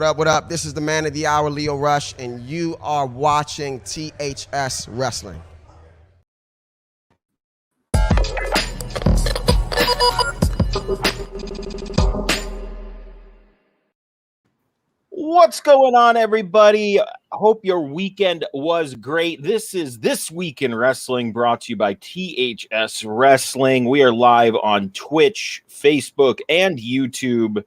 What up, what up? This is the man of the hour, Leo Rush, and you are watching THS Wrestling. What's going on, everybody? Hope your weekend was great. This is This Week in Wrestling, brought to you by THS Wrestling. We are live on Twitch, Facebook, and YouTube,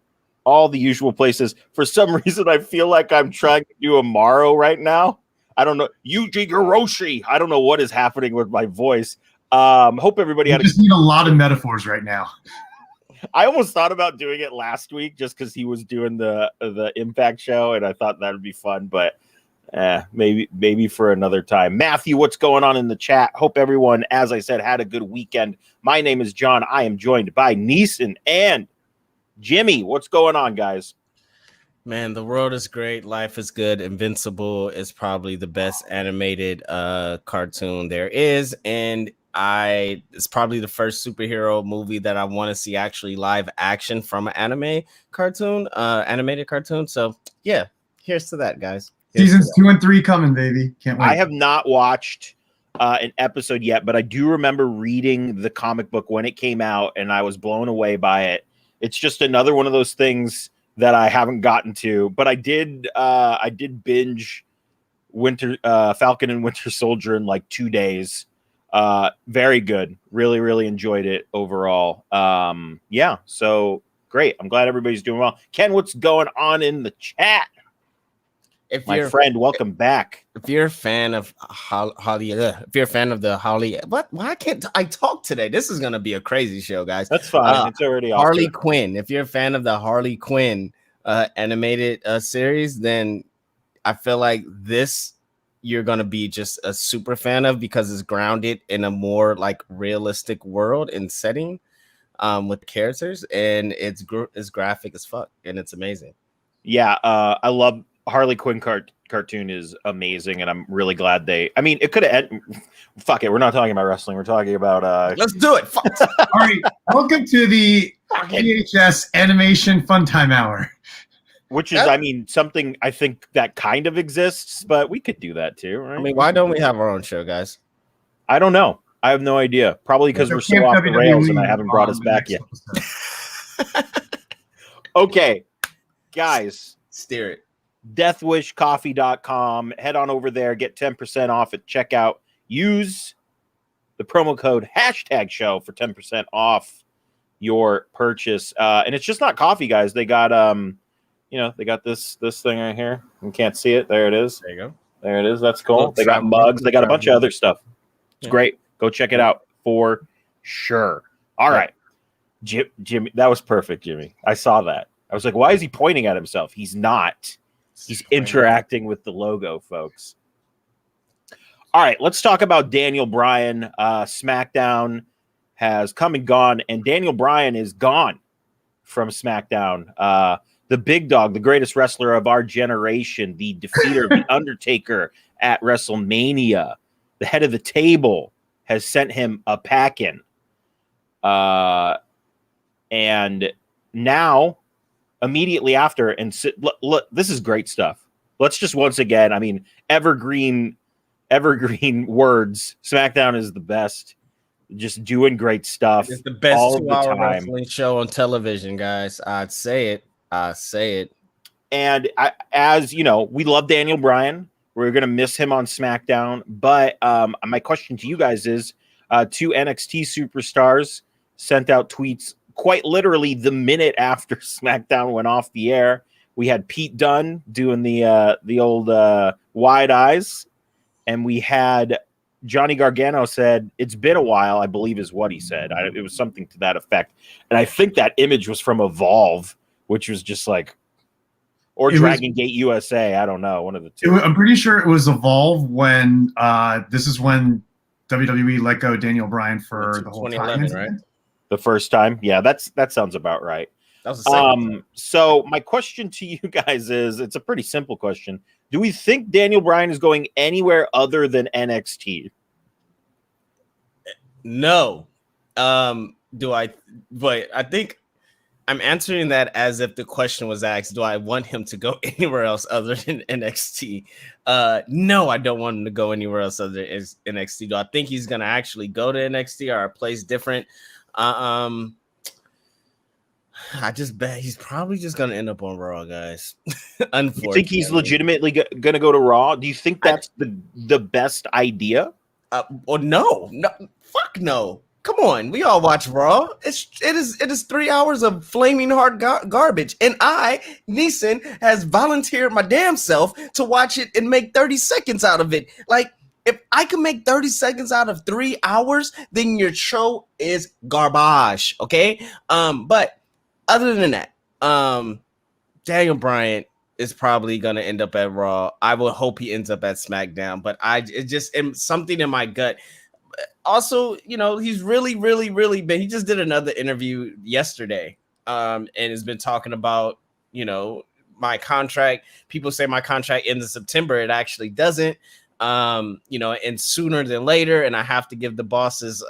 all the usual places. For some reason, I feel like I'm trying to do a Morrow right now. I don't know. Yuji Hiroshi. I don't know what is happening with my voice. Hope everybody had just need a lot of metaphors right now. I almost thought about doing it last week just because he was doing the Impact show, and I thought that would be fun, but maybe for another time. Matthew, what's going on in the chat? Hope everyone, as I said, had a good weekend. My name is John. I am joined by Neeson and Jimmy. What's going on, guys? Man, the world is great. Life is good. Invincible is probably the best animated cartoon there is, and it's probably the first superhero movie that I want to see actually live action from an animated cartoon. So yeah, here's to that, guys. Seasons 2 and 3 coming, baby. Can't wait. I have not watched an episode yet, but I do remember reading the comic book when it came out, and I was blown away by it. It's just another one of those things that I haven't gotten to, but I did binge Falcon and Winter Soldier in like 2 days. Very good. Really, really enjoyed it overall. Yeah, so great. I'm glad everybody's doing well. Ken, what's going on in the chat? My friend, welcome back. If you're a fan of Holly, why can't I talk today? This is gonna be a crazy show, guys. That's fine. It's already Harley Quinn. If you're a fan of the Harley Quinn animated series, then I feel like this you're gonna be just a super fan of because it's grounded in a more like realistic world and setting with characters, and it's graphic as fuck and it's amazing. Yeah, I love Harley Quinn cartoon is amazing, and I'm really glad it could have fuck it, we're not talking about wrestling, we're talking about let's do it. All right, welcome to the THS Animation Fun Time Hour, which is something I think that kind of exists, but we could do that too, right? I mean, why don't we have our own show, guys? I don't know. I have no idea. Probably because we're so off the rails and I haven't brought us back yet. Okay, guys, steer it. deathwishcoffee.com. Head on over there, get 10% off at checkout. Use the promo code #show for 10% off your purchase. And it's just not coffee, guys. They got they got this thing right here. You can't see it. There it is. There you go. There it is. That's cool. They got mugs. They got a bunch of other stuff. It's great. Go check it out for sure. All right. Jimmy, that was perfect, Jimmy. I saw that. I was like, why is he pointing at himself? He's not. He's interacting with the logo, folks. All right, let's talk about Daniel Bryan. Smackdown has come and gone, and Daniel Bryan is gone from Smackdown. The big dog, the greatest wrestler of our generation, the defeater of The Undertaker at WrestleMania, the head of the table, has sent him a packing. And now, immediately after, look, this is great stuff. Let's just once again, evergreen words. SmackDown is the best. Just doing great stuff. It's the best 2-hour wrestling show on television, guys. I say it. And as you know, we love Daniel Bryan. We're gonna miss him on SmackDown. But my question to you guys is: 2 NXT superstars sent out tweets quite literally the minute after SmackDown went off the air. We had Pete Dunne doing the old wide eyes, and we had Johnny Gargano said, "It's been a while," I believe is what he said. It was something to that effect. And I think that image was from Evolve, which was just like, or Dragon Gate USA. I don't know, one of the two. I'm pretty sure it was Evolve when this is when WWE let go Daniel Bryan for the whole 2011, time, right? The first time, yeah, that sounds about right. That was the second so my question to you guys is, it's a pretty simple question. Do we think Daniel Bryan is going anywhere other than NXT? No. But I think I'm answering that as if the question was asked, do I want him to go anywhere else other than NXT? No, I don't want him to go anywhere else other than NXT. Do I think he's going to actually go to NXT or a place different? I just bet he's probably just going to end up on Raw, guys. Unfortunately. You think he's legitimately going to go to Raw? Do you think that's the best idea? Well, no, fuck no. Come on, we all watch Raw. It is 3 hours of flaming hard garbage, and Neeson, has volunteered my damn self to watch it and make 30 seconds out of it. Like, if I can make 30 seconds out of 3 hours, then your show is garbage. Okay. But other than that, Daniel Bryan is probably gonna end up at Raw. I will hope he ends up at SmackDown, but it just something in my gut. Also, he's really been. He just did another interview yesterday, and has been talking about my contract. People say my contract ends in September. It actually doesn't. And sooner than later. And I have to give the bosses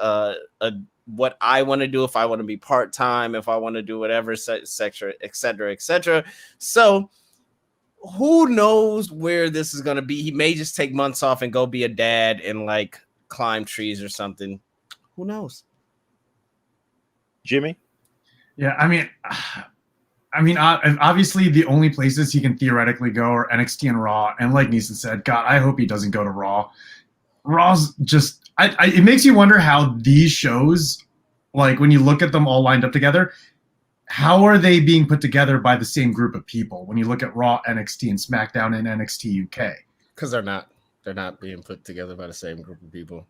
what I want to do, if I want to be part time, if I want to do whatever, et cetera. So who knows where this is going to be? He may just take months off and go be a dad and like climb trees or something. Who knows? Jimmy? Yeah, I mean, obviously the only places he can theoretically go are NXT and Raw. And like Neeson said, God, I hope he doesn't go to Raw. Raw's just, it makes you wonder how these shows, like when you look at them all lined up together, how are they being put together by the same group of people? When you look at Raw, NXT, and SmackDown and NXT UK, because they're not being put together by the same group of people.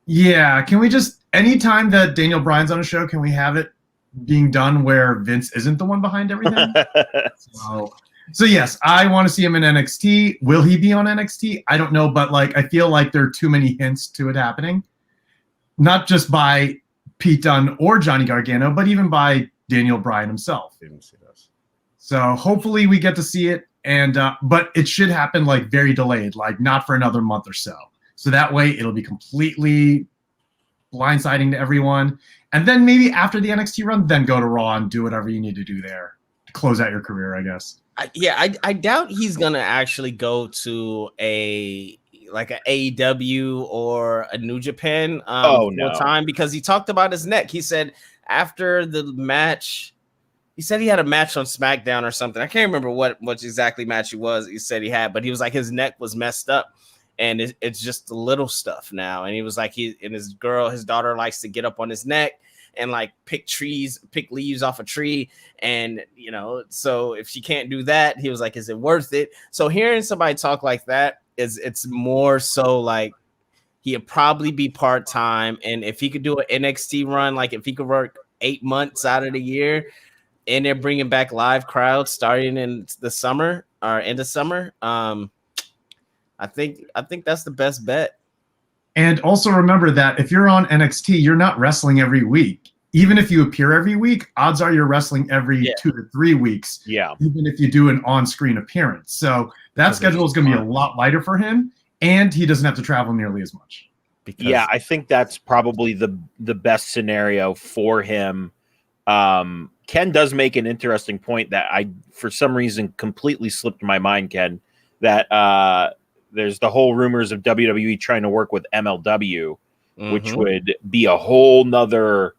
Yeah, can we just, anytime that Daniel Bryan's on a show, can we have it being done where Vince isn't the one behind everything? So yes, I want to see him in NXT. Will he be on NXT? I don't know, but like I feel like there are too many hints to it happening, not just by Pete Dunne or Johnny Gargano, but even by Daniel Bryan himself. Didn't see this. So hopefully we get to see it, and but it should happen like very delayed, like not for another month or so. So that way it'll be completely blindsiding to everyone. And then maybe after the NXT run, then go to Raw and do whatever you need to do there to close out your career, I guess. I doubt he's gonna actually go to a AEW or a New Japan full time, because he talked about his neck. He said after the match, he said he had a match on SmackDown or something. I can't remember what exactly match he was. He said he had, but he was like his neck was messed up. And it's just the little stuff now. And he was like, his daughter likes to get up on his neck and like pick leaves off a tree. And, so if she can't do that, he was like, is it worth it? So hearing somebody talk like that it's more so like he'd probably be part-time. And if he could do an NXT run, like if he could work 8 months out of the year and they're bringing back live crowds starting in the summer or end of summer, I think that's the best bet. And also remember that if you're on NXT, you're not wrestling every week. Even if you appear every week, odds are you're wrestling every 2 to 3 weeks. Yeah. Even if you do an on-screen appearance. So that schedule is going to be a lot lighter for him, and he doesn't have to travel nearly as much. I think that's probably the best scenario for him. Ken does make an interesting point that I, for some reason, completely slipped my mind, Ken, that there's the whole rumors of WWE trying to work with MLW, which would be a whole nother,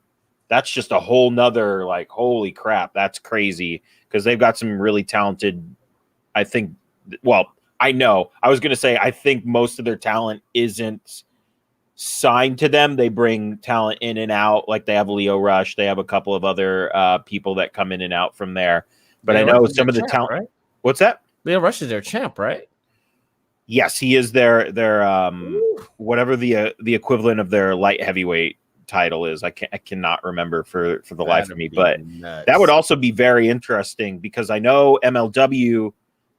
that's just a whole nother, like, holy crap, that's crazy. Because they've got some really talented, I think, well, I know. I was going to say, I think most of their talent isn't signed to them. They bring talent in and out. Like they have Leo Rush. They have a couple of other people that come in and out from there. But Leo I know some of the talent. Right? What's that? Leo Rush is their champ, right? Yes, he is their whatever the equivalent of their light heavyweight title is. I cannot remember for the life of me. But nuts. That would also be very interesting because I know MLW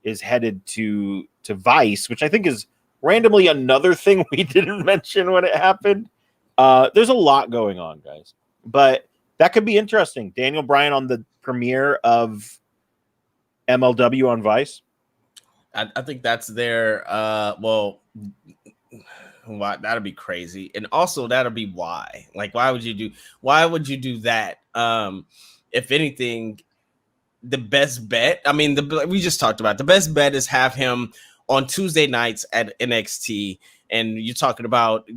is headed to Vice, which I think is randomly another thing we didn't mention when it happened. There's a lot going on, guys. But that could be interesting. Daniel Bryan on the premiere of MLW on Vice. I think that's their that'll be crazy. And also that'll be why. Like, why would you do that? If anything, the best bet. I mean, we just talked about the best bet is have him on Tuesday nights at NXT. And you're talking about,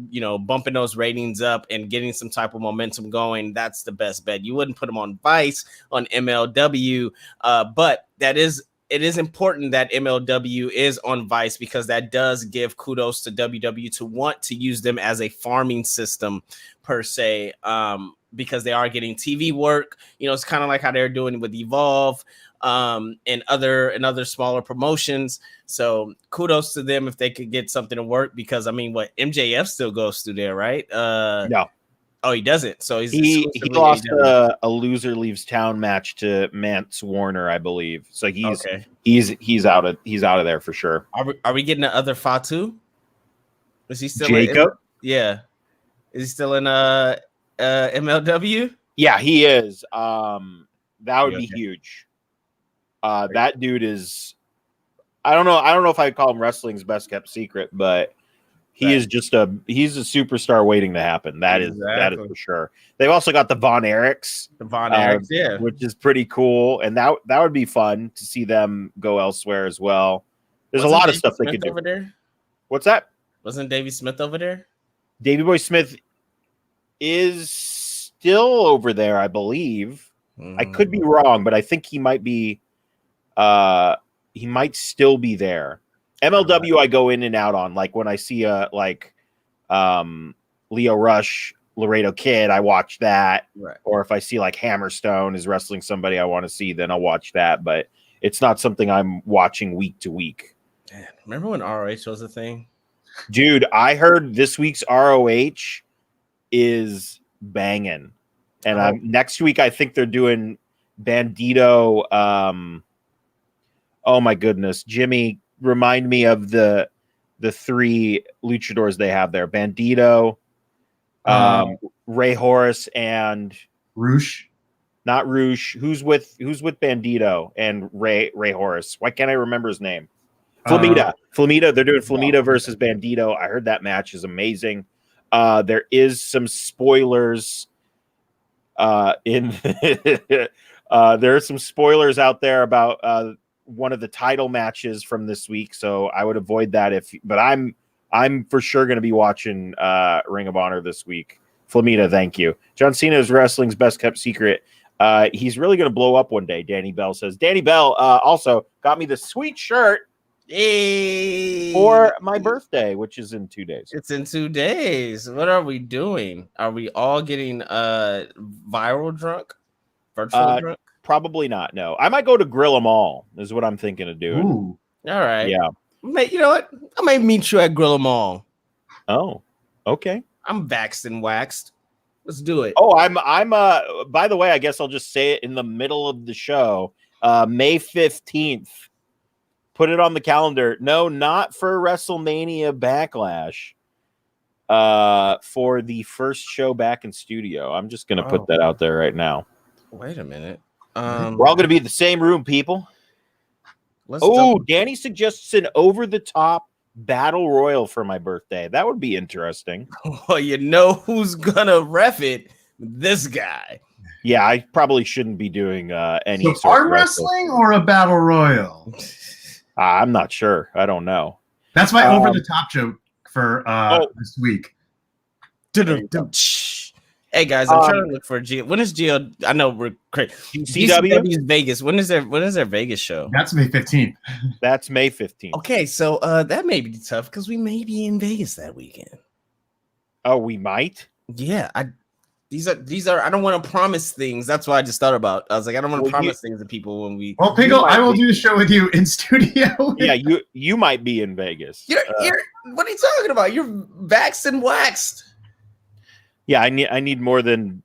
bumping those ratings up and getting some type of momentum going. That's the best bet. You wouldn't put him on Vice, on MLW, but it is important that MLW is on Vice because that does give kudos to WWE to want to use them as a farming system per se, because they are getting TV work. It's kind of like how they're doing with Evolve and other smaller promotions. So kudos to them if they could get something to work, because MJF still goes through there, right? No. Oh, he doesn't. So he lost a loser leaves town match to Mance Warner, I believe. So he's out of there for sure. Are we getting the other Fatu? Is he still Jacob? Yeah. Is he still in MLW? Yeah, he is. That would be huge. That dude is, I don't know if I'd call him wrestling's best kept secret, but he's a superstar waiting to happen. That is for sure. They've also got the Von Erichs, which is pretty cool, and that would be fun to see them go elsewhere as well. There's a lot of stuff they could do over there. What's that? Wasn't Davey Smith over there? Davey Boy Smith is still over there, I believe. I could be wrong, but I think he might be. He might still be there. MLW, I go in and out on. Like when I see Leo Rush, Laredo Kid, I watch that. Right. Or if I see like Hammerstone is wrestling somebody I want to see, then I'll watch that. But it's not something I'm watching week to week. Man, remember when ROH was a thing? Dude, I heard this week's ROH is banging. And next week, I think they're doing Bandito. Oh my goodness, Jimmy, remind me of the three luchadors they have there: Bandito, Ray Horace, and Roosh. Not Roosh. Who's with Bandito and Ray Horace? Why can't I remember his name? Flamita. Flamita. They're doing Flamita versus Bandito. I heard that match is amazing. There is some spoilers. There are some spoilers out there about one of the title matches from this week, so I would avoid that but I'm for sure going to be watching Ring of Honor this week. Flamita, thank you. John Cena is wrestling's best kept secret. He's really going to blow up one day, Danny Bell says. Danny Bell also got me this sweet shirt for my birthday, which is in 2 days. It's in 2 days. What are we doing? Are we all getting viral drunk? Virtual drunk? Probably not. No, I might go to Grill 'Em All. Is what I'm thinking of doing. Ooh. All right. Yeah. You know what? I may meet you at Grill 'Em All. Oh, okay. I'm vaxxed and waxed. Let's do it. Oh, I'm by the way, I guess I'll just say it in the middle of the show. May 15th. Put it on the calendar. No, not for WrestleMania Backlash. For the first show back in studio. I'm just gonna put that out there right now. Wait a minute. We're all gonna be in the same room, people. Danny suggests an over-the-top battle royal for my birthday. That would be interesting. Well, you know who's gonna ref it? This guy. Yeah, I probably shouldn't be doing any So arm wrestling or a battle royal? I'm not sure. I don't know. That's my over-the-top joke for this week. Hey guys, I'm trying to look for Geo. When is Geo? I know we're crazy. GCW is Vegas. When is their Vegas show? That's May 15th. That's May 15th. Okay, so that may be tough because we may be in Vegas that weekend. Oh, we might. Yeah, these are. I don't want to promise things. That's what I just thought about. I was like, I don't want to promise things to people when we. Well, Pickle, I will do the show with you in studio. Yeah, you might be in Vegas. You're what are you talking about? You're vaxxed and waxed. Yeah, I need more than.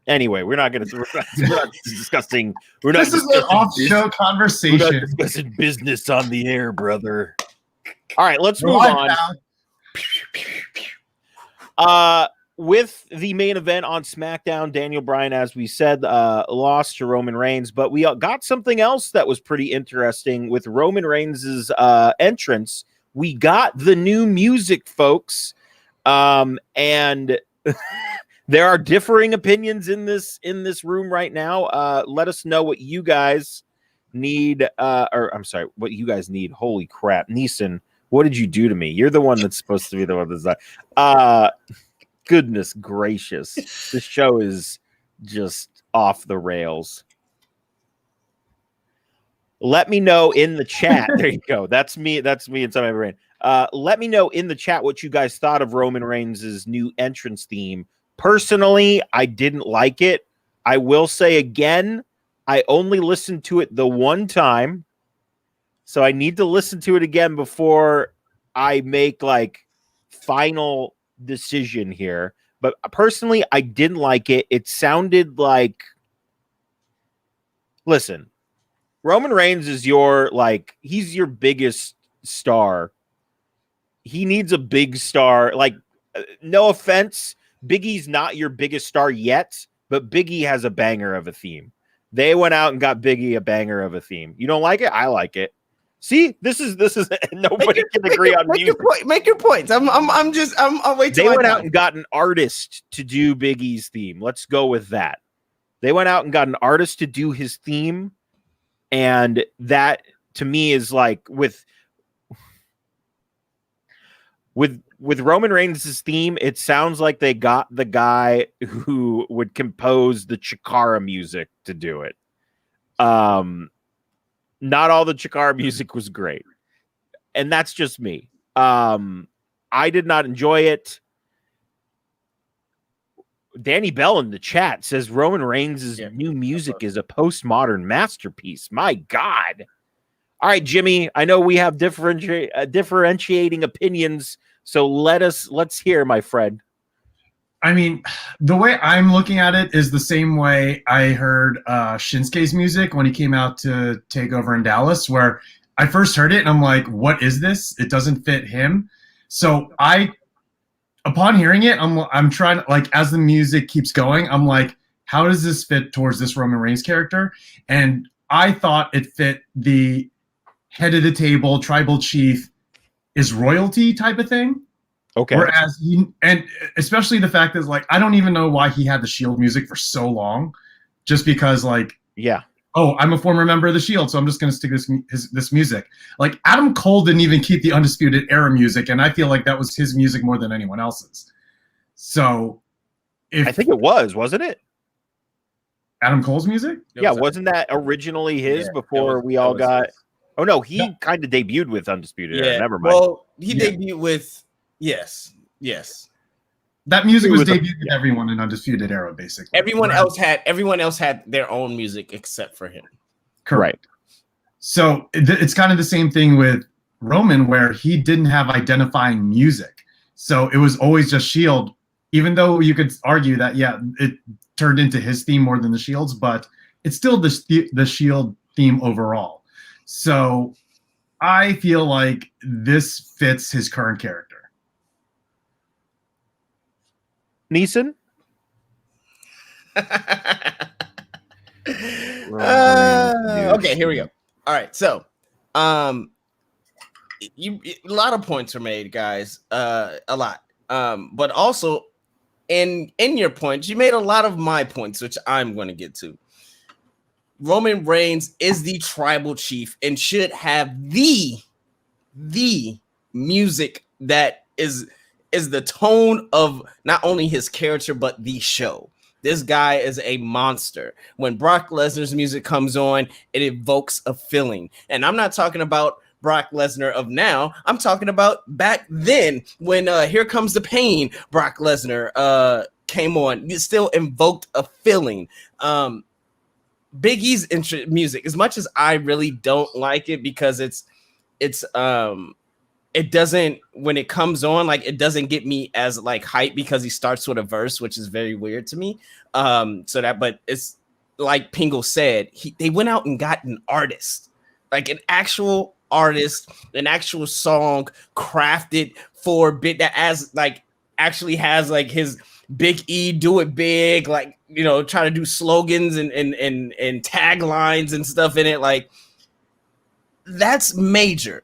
Anyway, we're not discussing. This is an off-show conversation. We're not discussing business on the air, brother. All right, let's move on. With the main event on Smackdown, Daniel Bryan, as we said, lost to Roman Reigns, but we got something else that was pretty interesting with Roman Reigns' entrance. We got the new music, folks, and there are differing opinions in this room right now. Let us know what you guys need, or I'm sorry, what you guys need. Holy crap, Neeson, what did you do to me? You're the one that's supposed to be the one that's goodness gracious, this show is just off the rails. Let me know in the chat. There you go. That's me inside my brain. Let me know in the chat what you guys thought of Roman Reigns' new entrance theme. Personally, I didn't like it. I will say again, I only listened to it the one time, so I need to listen to it again before I make like final decision here. But personally, I didn't like it. It sounded like, listen, Roman Reigns is he's your biggest star. He needs a big star. Like, no offense, Big E's not your biggest star yet, but Big E has a banger of a theme. They went out and got Big E a banger of a theme. You don't like it? I like it. See, this is nobody can agree on music. Make your points. I'll wait till they went out and got an artist to do Big E's theme. Let's go with that. They went out and got an artist to do his theme, and that to me is like with Roman Reigns' theme, it sounds like they got the guy who would compose the Chikara music to do it. Not all the Chikara music was great. And that's just me. I did not enjoy it. Danny Bell in the chat says Roman Reigns' new music is a postmodern masterpiece. My God. All right, Jimmy, I know we have differentiating opinions, so let's hear, my friend. I mean, the way I'm looking at it is the same way I heard Shinsuke's music when he came out to take over in Dallas, where I first heard it and I'm like, what is this? It doesn't fit him. So upon hearing it, I'm trying to, like, as the music keeps going, I'm like, how does this fit towards this Roman Reigns character? And I thought it fit the head of the table, tribal chief is royalty type of thing. Okay. Whereas and especially the fact is, like, I don't even know why he had the Shield music for so long, just because, like, yeah. Oh, I'm a former member of the Shield, so I'm just going to stick this music. Like, Adam Cole didn't even keep the Undisputed Era music, and I feel like that was his music more than anyone else's. So, I think it wasn't it? Adam Cole's music? Wasn't that originally his before we all got? His. Oh no, he kind of debuted with Undisputed Era. Never mind. Well, he debuted with yes. That music was debuted with everyone in Undisputed Era, basically. Everyone else had their own music except for him. Correct. So it's kind of the same thing with Roman, where he didn't have identifying music. So it was always just Shield, even though you could argue that, it turned into his theme more than the Shield's, but it's still the Shield theme overall. So I feel like this fits his current character. Neeson? Okay, here we go. All right, so a lot of points are made, guys. A lot. But also in your points, you made a lot of my points, which I'm going to get to. Roman Reigns is the tribal chief and should have the music that is the tone of not only his character but the show. This guy is a monster. When Brock Lesnar's music comes on, it evokes a feeling. And I'm not talking about Brock Lesnar of now. I'm talking about back then when Here Comes the Pain, Brock Lesnar came on. It still invoked a feeling. Big E's music, as much as I really don't like it because it doesn't, when it comes on, like, it doesn't get me as like hype because he starts with a verse, which is very weird to me. But it's like Pingle said, they went out and got an artist, like an actual artist, an actual song crafted for bit that actually has like his Big E do it big, like, trying to do slogans and taglines and stuff in it. Like, that's major.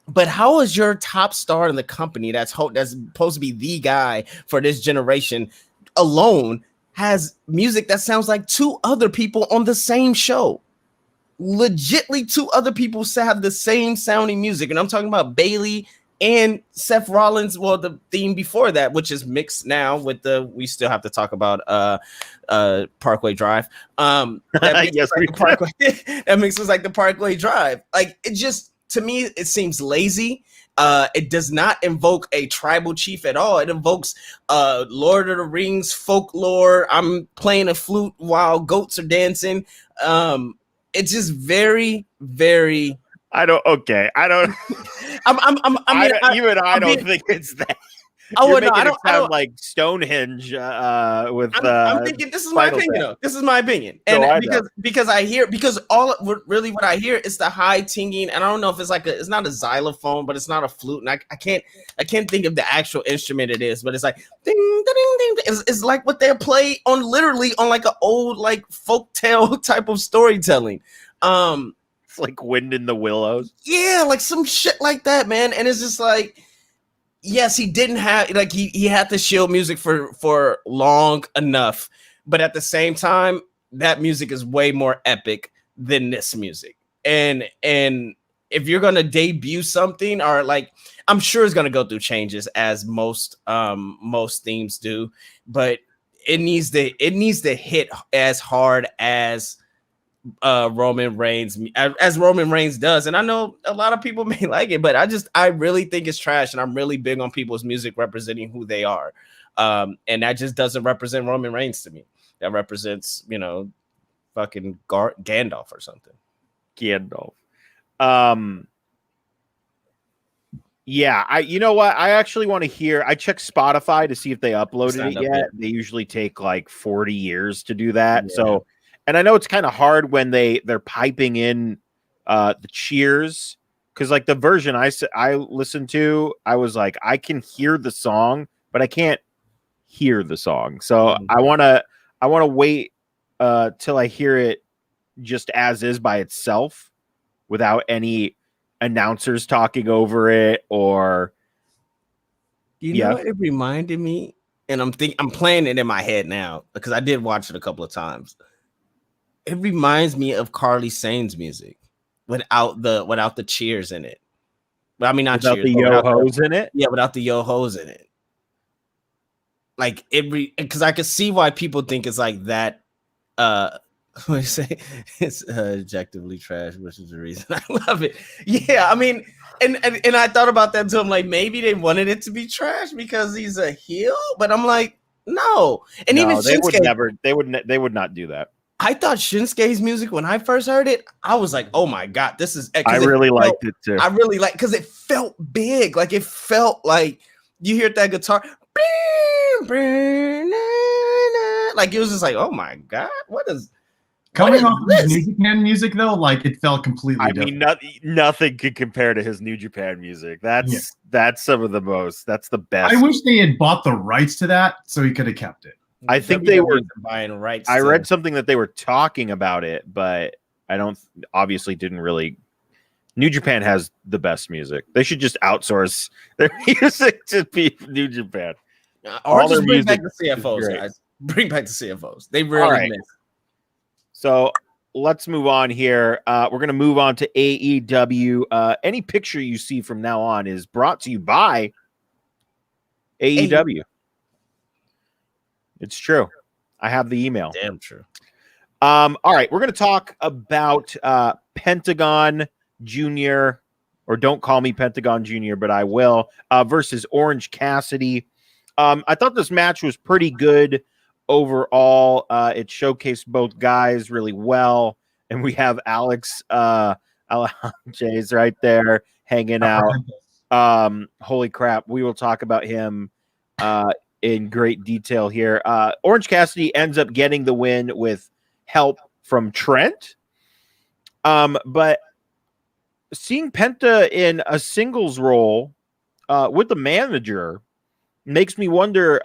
But how is your top star in the company that's supposed to be the guy for this generation alone has music that sounds like two other people on the same show? legitly 2 other people have the same sounding music, and I'm talking about Bailey and Seth Rollins. Well, the theme before that, which is mixed now with we still have to talk about Parkway Drive. Yes, we Parkway. That mixes like the Parkway Drive. Like, it just, to me, it seems lazy. It does not invoke a tribal chief at all. It invokes Lord of the Rings folklore. I'm playing a flute while goats are dancing. It's just very, very. I don't think it's that. Oh, You're no, making I it sound like Stonehenge with. I'm thinking this is my opinion, though. This is my opinion, and because what I hear is the high tinging, and I don't know if it's it's not a xylophone, but it's not a flute, and I can't think of the actual instrument it is, but it's like ding ding ding. It's like what they play on like an old like folktale type of storytelling. It's like Wind in the Willows. Yeah, like some shit like that, man. And it's just like, yes, he didn't have like he had the Shield music for long enough, but at the same time, that music is way more epic than this music. And if you're gonna debut something, or like, I'm sure it's gonna go through changes as most themes do, but it needs to hit as hard as Roman Reigns does. And I know a lot of people may like it, but I really think it's trash, and I'm really big on people's music representing who they are. And that just doesn't represent Roman Reigns to me. That represents, fucking Gandalf or something. Gandalf. Yeah, you know what? I actually want to hear. I checked Spotify to see if they uploaded it yet. They usually take like 40 years to do that. Yeah. So, and I know it's kind of hard when they're piping in the cheers, because like the version I listened to, I was like, I can hear the song, but I can't hear the song. So I want to wait till I hear it just as is by itself, without any announcers talking over it. Or you know what it reminded me, and I'm playing it in my head now because I did watch it a couple of times. It reminds me of Carly Sane's music without the cheers in it. But I mean, not without cheers, the yo-hos in it. Yeah, without the yo-hos in it. Like because I could see why people think it's like that. What do you say? It's objectively trash, which is the reason I love it. Yeah, I mean, and I thought about that too. I'm like, maybe they wanted it to be trash because he's a heel, but I'm like, no. And even Shinsuke, they would not do that. I thought Shinsuke's music, when I first heard it, I was like, oh my God, this is. I really liked it too. I really like, because it felt big. Like, it felt like you hear that guitar. Like, it was just like, oh my God, what is. Coming off of his New Japan music, though, like, it felt completely different. I mean, nothing could compare to his New Japan music. That's some of the most. That's the best. I wish they had bought the rights to that so he could have kept it. I think they were buying rights. I read something that they were talking about it, but I didn't really. New Japan has the best music. They should just outsource their music to be New Japan. Or just bring back the CFOs, guys. Bring back the CFOs. They really miss. So let's move on here. We're going to move on to AEW. Any picture you see from now on is brought to you by AEW. It's true. I have the email. Damn true. All right. We're going to talk about Pentagon Jr., or don't call me Pentagon Jr., but I will, versus Orange Cassidy. I thought this match was pretty good overall. It showcased both guys really well. And we have Alex Alejandre's right there hanging out. Holy crap. We will talk about him in great detail here. Orange Cassidy ends up getting the win with help from Trent. But seeing Penta in a singles role with the manager makes me wonder,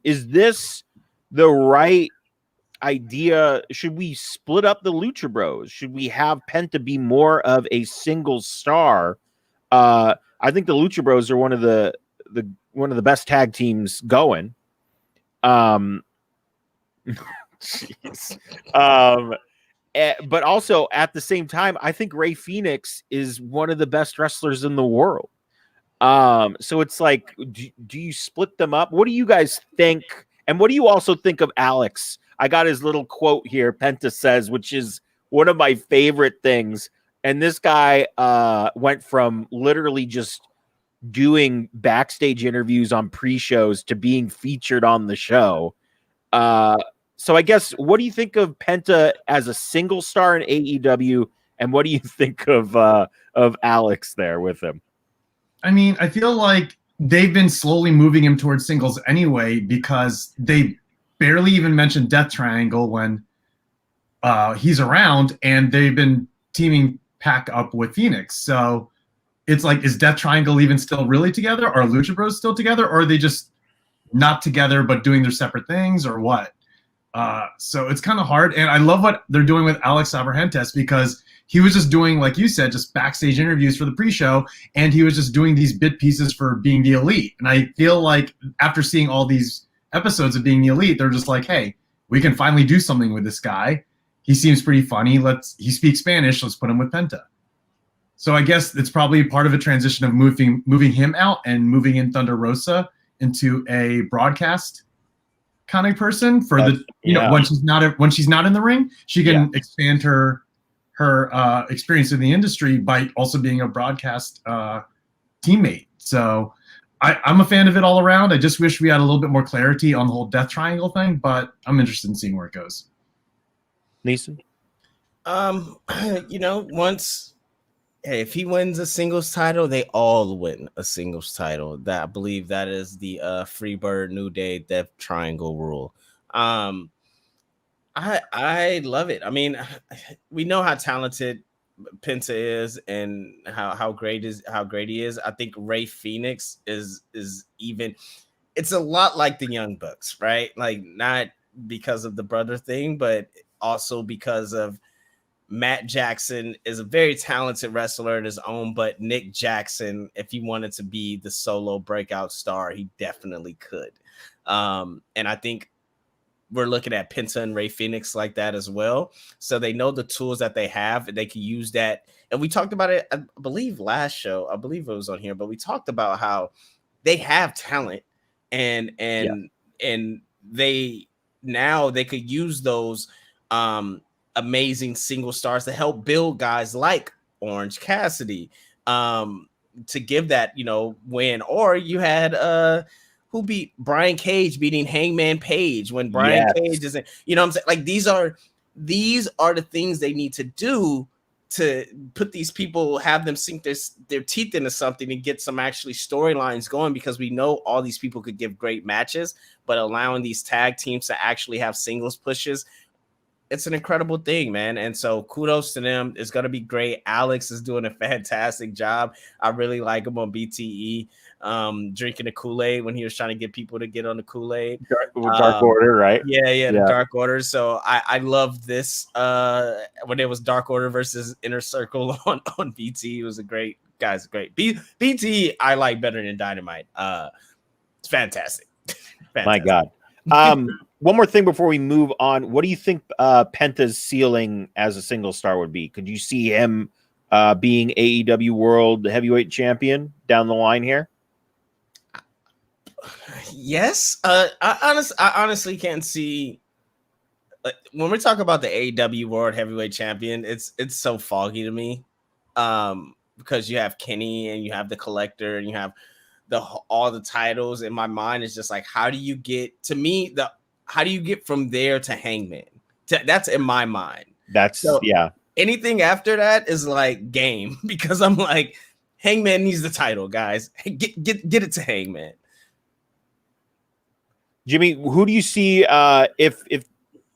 is this the right idea? Should we split up the Lucha Bros? Should we have Penta be more of a single star? I think the Lucha Bros are one of the best tag teams going. Jeez. but also at the same time, I think Rey Fenix is one of the best wrestlers in the world. So it's like, do you split them up? What do you guys think? And what do you also think of Alex? I got his little quote here, Penta says, which is one of my favorite things. And this guy went from literally just doing backstage interviews on pre-shows to being featured on the show. So I guess, what do you think of Penta as a single star in AEW? And what do you think of Alex there with him? I mean, I feel like they've been slowly moving him towards singles anyway, because they barely even mentioned Death Triangle when he's around, and they've been teaming Pac up with Phoenix. So it's like, is Death Triangle even still really together? Are Lucha Bros still together? Or are they just not together but doing their separate things, or what? So it's kind of hard. And I love what they're doing with Alex Abrahantes, because he was just doing, like you said, just backstage interviews for the pre-show, and he was just doing these bit pieces for Being the Elite. And I feel like after seeing all these episodes of Being the Elite, they're just like, hey, we can finally do something with this guy. He seems pretty funny. He speaks Spanish. Let's put him with Penta. So I guess it's probably part of a transition of moving him out and moving in Thunder Rosa into a broadcast kind of person for when she's not in the ring, she can expand her experience in the industry by also being a broadcast teammate. So I'm a fan of it all around. I just wish we had a little bit more clarity on the whole Death Triangle thing, but I'm interested in seeing where it goes. Neeson? If he wins a singles title, they all win a singles title. That, I believe that is the Freebird New Day Death Triangle rule. I love it. I mean, we know how talented Penta is and how great he is. I think Rey Fenix is even. It's a lot like the Young Bucks, right? Like, not because of the brother thing, but also because of Matt Jackson is a very talented wrestler in his own, but Nick Jackson, if he wanted to be the solo breakout star, he definitely could. And I think we're looking at Penta and Rey Fenix like that as well. So they know the tools that they have, and they can use that. And we talked about it, I believe last show, I believe it was on here, but we talked about how they have talent and they could use those amazing single stars to help build guys like Orange Cassidy to give that, win. Or you had who beat Brian Cage beating Hangman Page when Brian Cage isn't, what I'm saying? Like, these are the things they need to do to put these people, have them sink their teeth into something and get some actually storylines going, because we know all these people could give great matches, but allowing these tag teams to actually have singles pushes, it's an incredible thing, man. And so kudos to them. It's going to be great. Alex is doing a fantastic job. I really like him on BTE, drinking the Kool-Aid when he was trying to get people to get on the Kool-Aid. Dark Order, right? Yeah, the Dark Order. So I love this when it was Dark Order versus Inner Circle on BT. It was great. BT I like better than Dynamite. It's fantastic. My God. One more thing before we move on. What do you think Penta's ceiling as a single star would be? Could you see him being AEW World Heavyweight Champion down the line here? Yes. I honestly can't see. When we talk about the AEW World Heavyweight Champion, it's so foggy to me, because you have Kenny and you have the Collector and you have all the titles. In my mind, it's just like, how do you get from there to Hangman? That's in my mind. Anything after that is like game, because I'm like, Hangman needs the title, guys. Get it to Hangman. Jimmy, who do you see if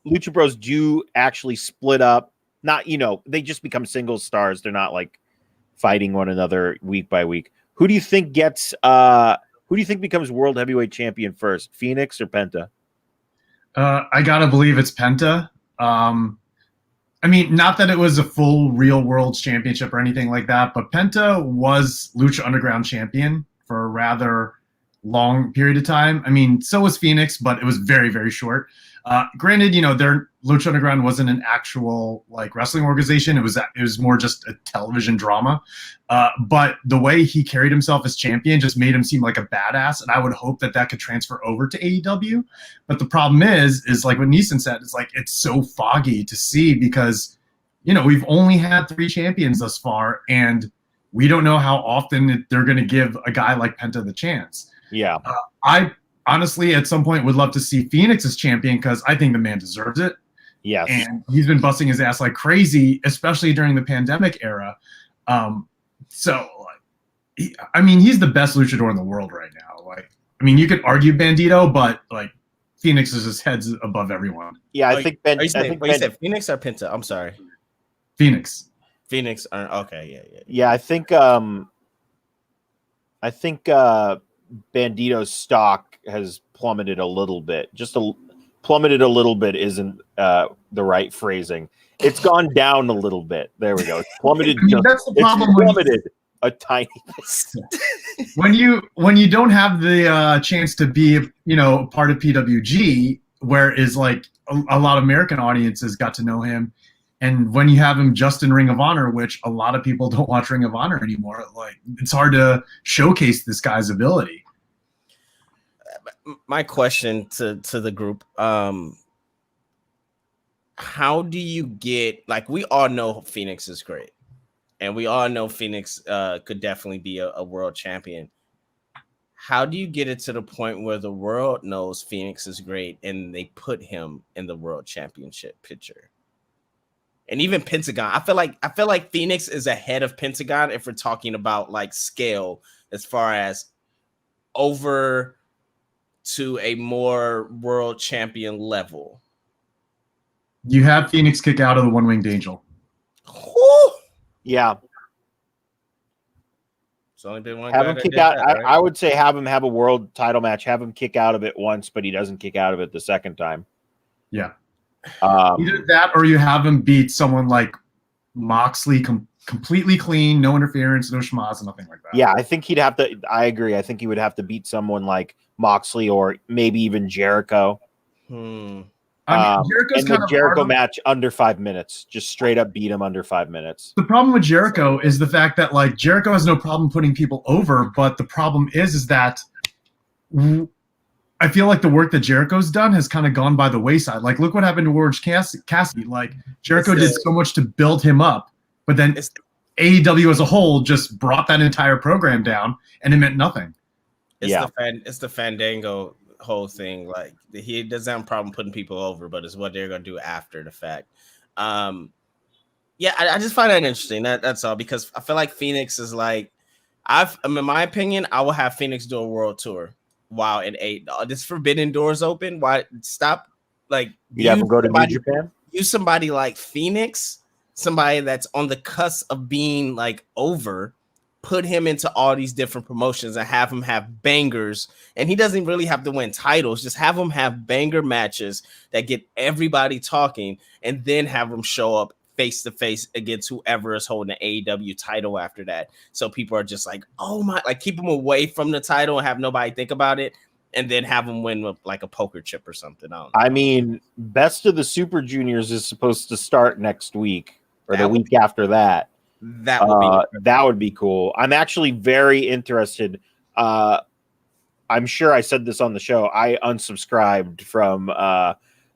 Lucha Bros do actually split up? Not, they just become single stars. They're not like fighting one another week by week. Who do you think becomes World Heavyweight Champion first, Phoenix or Penta? I gotta believe it's Penta. I mean, not that it was a full real world championship or anything like that, but Penta was Lucha Underground champion for a rather long period of time. I mean, so was Phoenix, but it was very, very short. Granted, their Lucha Underground wasn't an actual like wrestling organization. It was more just a television drama. But the way he carried himself as champion just made him seem like a badass. And I would hope that could transfer over to AEW. But the problem is like what Neeson said, it's like it's so foggy to see because, we've only had 3 champions thus far, and we don't know how often they're going to give a guy like Penta the chance. Yeah. I honestly, at some point, would love to see Phoenix as champion because I think the man deserves it. Yes. And he's been busting his ass like crazy, especially during the pandemic era. He's the best luchador in the world right now. You could argue Bandito, but like Phoenix is just heads above everyone. Yeah, I think Ben. You said Phoenix or Penta? I'm sorry. Phoenix. Okay, yeah. Yeah, I think Bandito's stock has plummeted a little bit. Plummeted a little bit isn't the right phrasing. It's gone down a little bit. There we go. It's plummeted. That's the problem. It's plummeted a tiny bit. when you don't have the chance to be part of PWG, whereas like a lot of American audiences got to know him, and when you have him just in Ring of Honor, which a lot of people don't watch Ring of Honor anymore, like it's hard to showcase this guy's ability. My question to the group, how do you get, like, we all know Phoenix is great, and we all know Phoenix could definitely be a world champion. How do you get it to the point where the world knows Phoenix is great and they put him in the world championship picture? And even Pentagon, I feel like Phoenix is ahead of Pentagon if we're talking about like scale as far as over to a more world champion level. You have Phoenix kick out of the One-Winged Angel. Whew. Yeah. It's only been one. Have him kick out. Right? I would say have him have a world title match. Have him kick out of it once, but he doesn't kick out of it the second time. Yeah. Either that, or you have him beat someone like Moxley completely clean, no interference, no schmaz, nothing like that. Yeah, I think he'd have to. I agree. I think he would have to beat someone like Moxley or maybe even Jericho. Jericho's in the Jericho match under 5 minutes, just straight up beat him under 5 minutes. The problem with Jericho is the fact that like Jericho has no problem putting people over, but the problem is that I feel like the work that Jericho's done has kind of gone by the wayside. Like, look what happened to Orange Cassidy. Like, Jericho did so much to build him up, but then AEW as a whole just brought that entire program down, and it meant nothing. It's the Fandango whole thing. Like, he doesn't have a problem putting people over, but it's what they're going to do after the fact. I just find that interesting. That's all, because I feel like Phoenix is like, in my opinion, I will have Phoenix do a world tour. Wow, in 8, this Forbidden Doors open. Why stop? Like, you have to go to New Japan. Use somebody like Phoenix, somebody that's on the cusp of being like over. Put him into all these different promotions and have him have bangers. And he doesn't really have to win titles. Just have him have banger matches that get everybody talking, and then have him show up face to face against whoever is holding the AEW title after that. So people are just like, oh my, like keep him away from the title and have nobody think about it, and then have him win with like a poker chip or something. I mean, Best of the Super Juniors is supposed to start next week or the week after that. That would be cool. I'm actually very interested. I'm sure I said this on the show. I unsubscribed from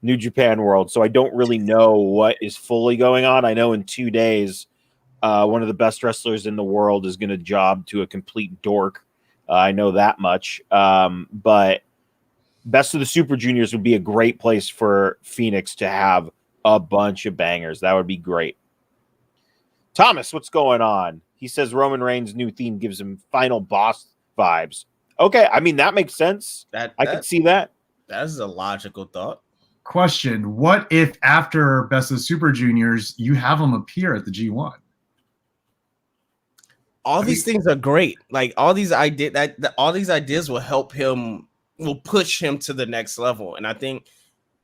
New Japan World, so I don't really know what is fully going on. I know in 2 days, one of the best wrestlers in the world is going to job to a complete dork. I know that much. But Best of the Super Juniors would be a great place for Phoenix to have a bunch of bangers. That would be great. Thomas, what's going on? He says Roman Reigns' new theme gives him final boss vibes. Okay, I mean, that makes sense. I can see that. That is a logical thought. Question: what if after Best of Super Juniors you have him appear at the G1? All these things are great. Like all these ideas will help him, will push him to the next level. And I think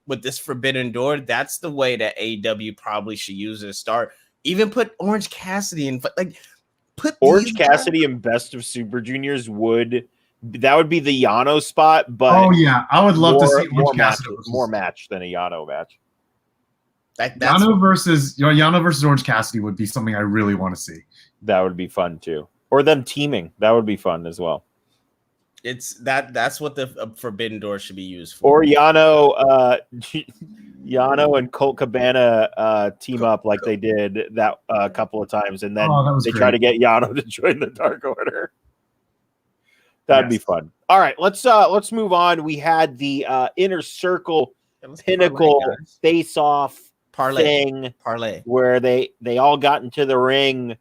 with this Forbidden Door, that's the way that AEW probably should use it to start. Even put Orange Cassidy in, like put Orange Cassidy and Best of Super Juniors would That would be the Yano spot, but Oh yeah, I would love to see more match, Cassidy versus, more match than a Yano match. That's Yano versus Orange Cassidy would be something I really want to see. That would be fun too. Or them teaming. That would be fun as well. That's what the Forbidden Door should be used for. Or Yano and Colt Cabana team up like they did that a couple of times, and then they try to get Yano to join the Dark Order. That'd be fun. All right, let's move on. We had the Inner Circle Pinnacle face-off thing where they all got into the ring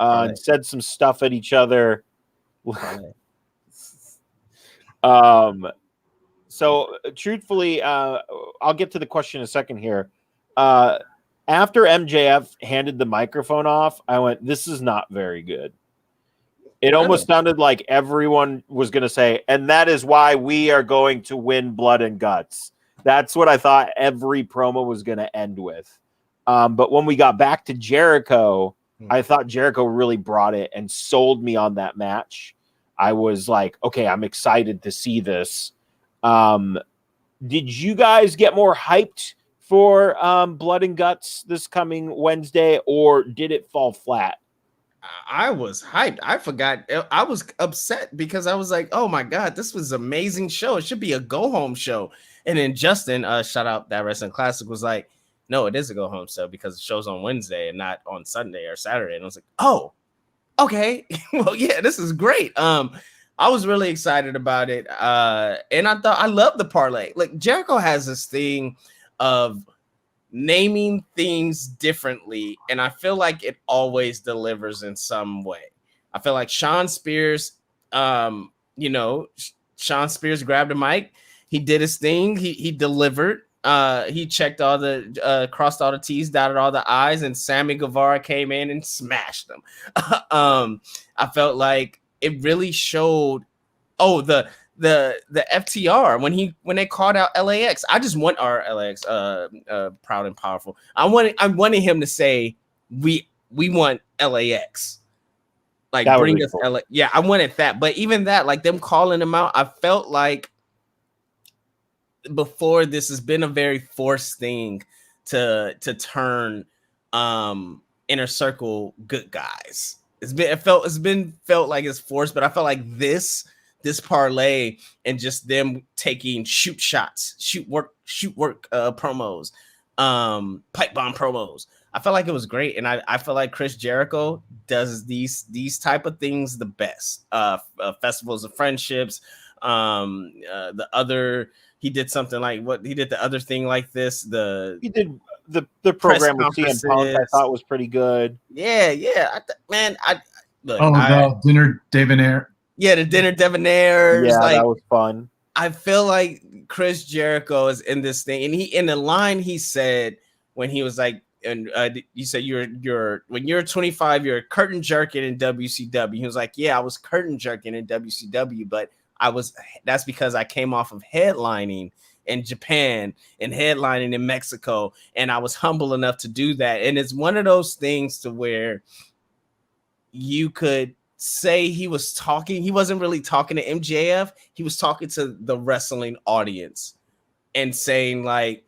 and said some stuff at each other. So truthfully, I'll get to the question in a second here. After MJF handed the microphone off, I went, this is not very good. It almost sounded like everyone was going to say, and that is why we are going to win Blood and Guts. That's what I thought every promo was going to end with. But when we got back to Jericho, I thought Jericho really brought it and sold me on that match. I was like, okay, I'm excited to see this. Did you guys get more hyped for Blood and Guts this coming Wednesday, or did it fall flat? I was hyped. I forgot. I was upset because I was like, oh my God, this was an amazing show. It should be a go-home show. And then Justin, shout out That Wrestling Classic, was like, no, it is a go-home show because the show's on Wednesday and not on Sunday or Saturday. And I was like, oh, okay. Well, yeah, this is great. I was really excited about it. And I love the parlay. Like, Jericho has this thing of naming things differently, and I feel like it always delivers in some way. I feel like Sean Spears, Sean Spears grabbed a mic, he did his thing, he delivered, he checked all the crossed all the T's, dotted all the I's, and Sammy Guevara came in and smashed them. I felt like it really showed the FTR when they called out LAX. I just want our LAX proud and powerful. I wanted him to say we want LAX. Like, bring us cool. LA. Yeah, I wanted that. But even that, like them calling him out, I felt like before this has been a very forced thing to turn Inner Circle good guys. It felt like it's forced, but I felt like this parlay and just them taking shoot work promos, pipe bomb promos. I felt like it was great, and I feel like Chris Jericho does these type of things the best. Festivals of Friendships. He did something like what he did the other thing like this. He did the program with CM Punk. I thought was pretty good. Yeah. Dinner Debonair. Yeah, the Dinner Debonair. Yeah, that was fun. I feel like Chris Jericho is in this thing, and he in the line he said when he was like, and you said you're when you're 25, you're curtain jerking in WCW. He was like, yeah, I was curtain jerking in WCW, but that's because I came off of headlining in Japan and headlining in Mexico, and I was humble enough to do that. And it's one of those things to where you could say he wasn't really talking to MJF. He was talking to the wrestling audience and saying, like,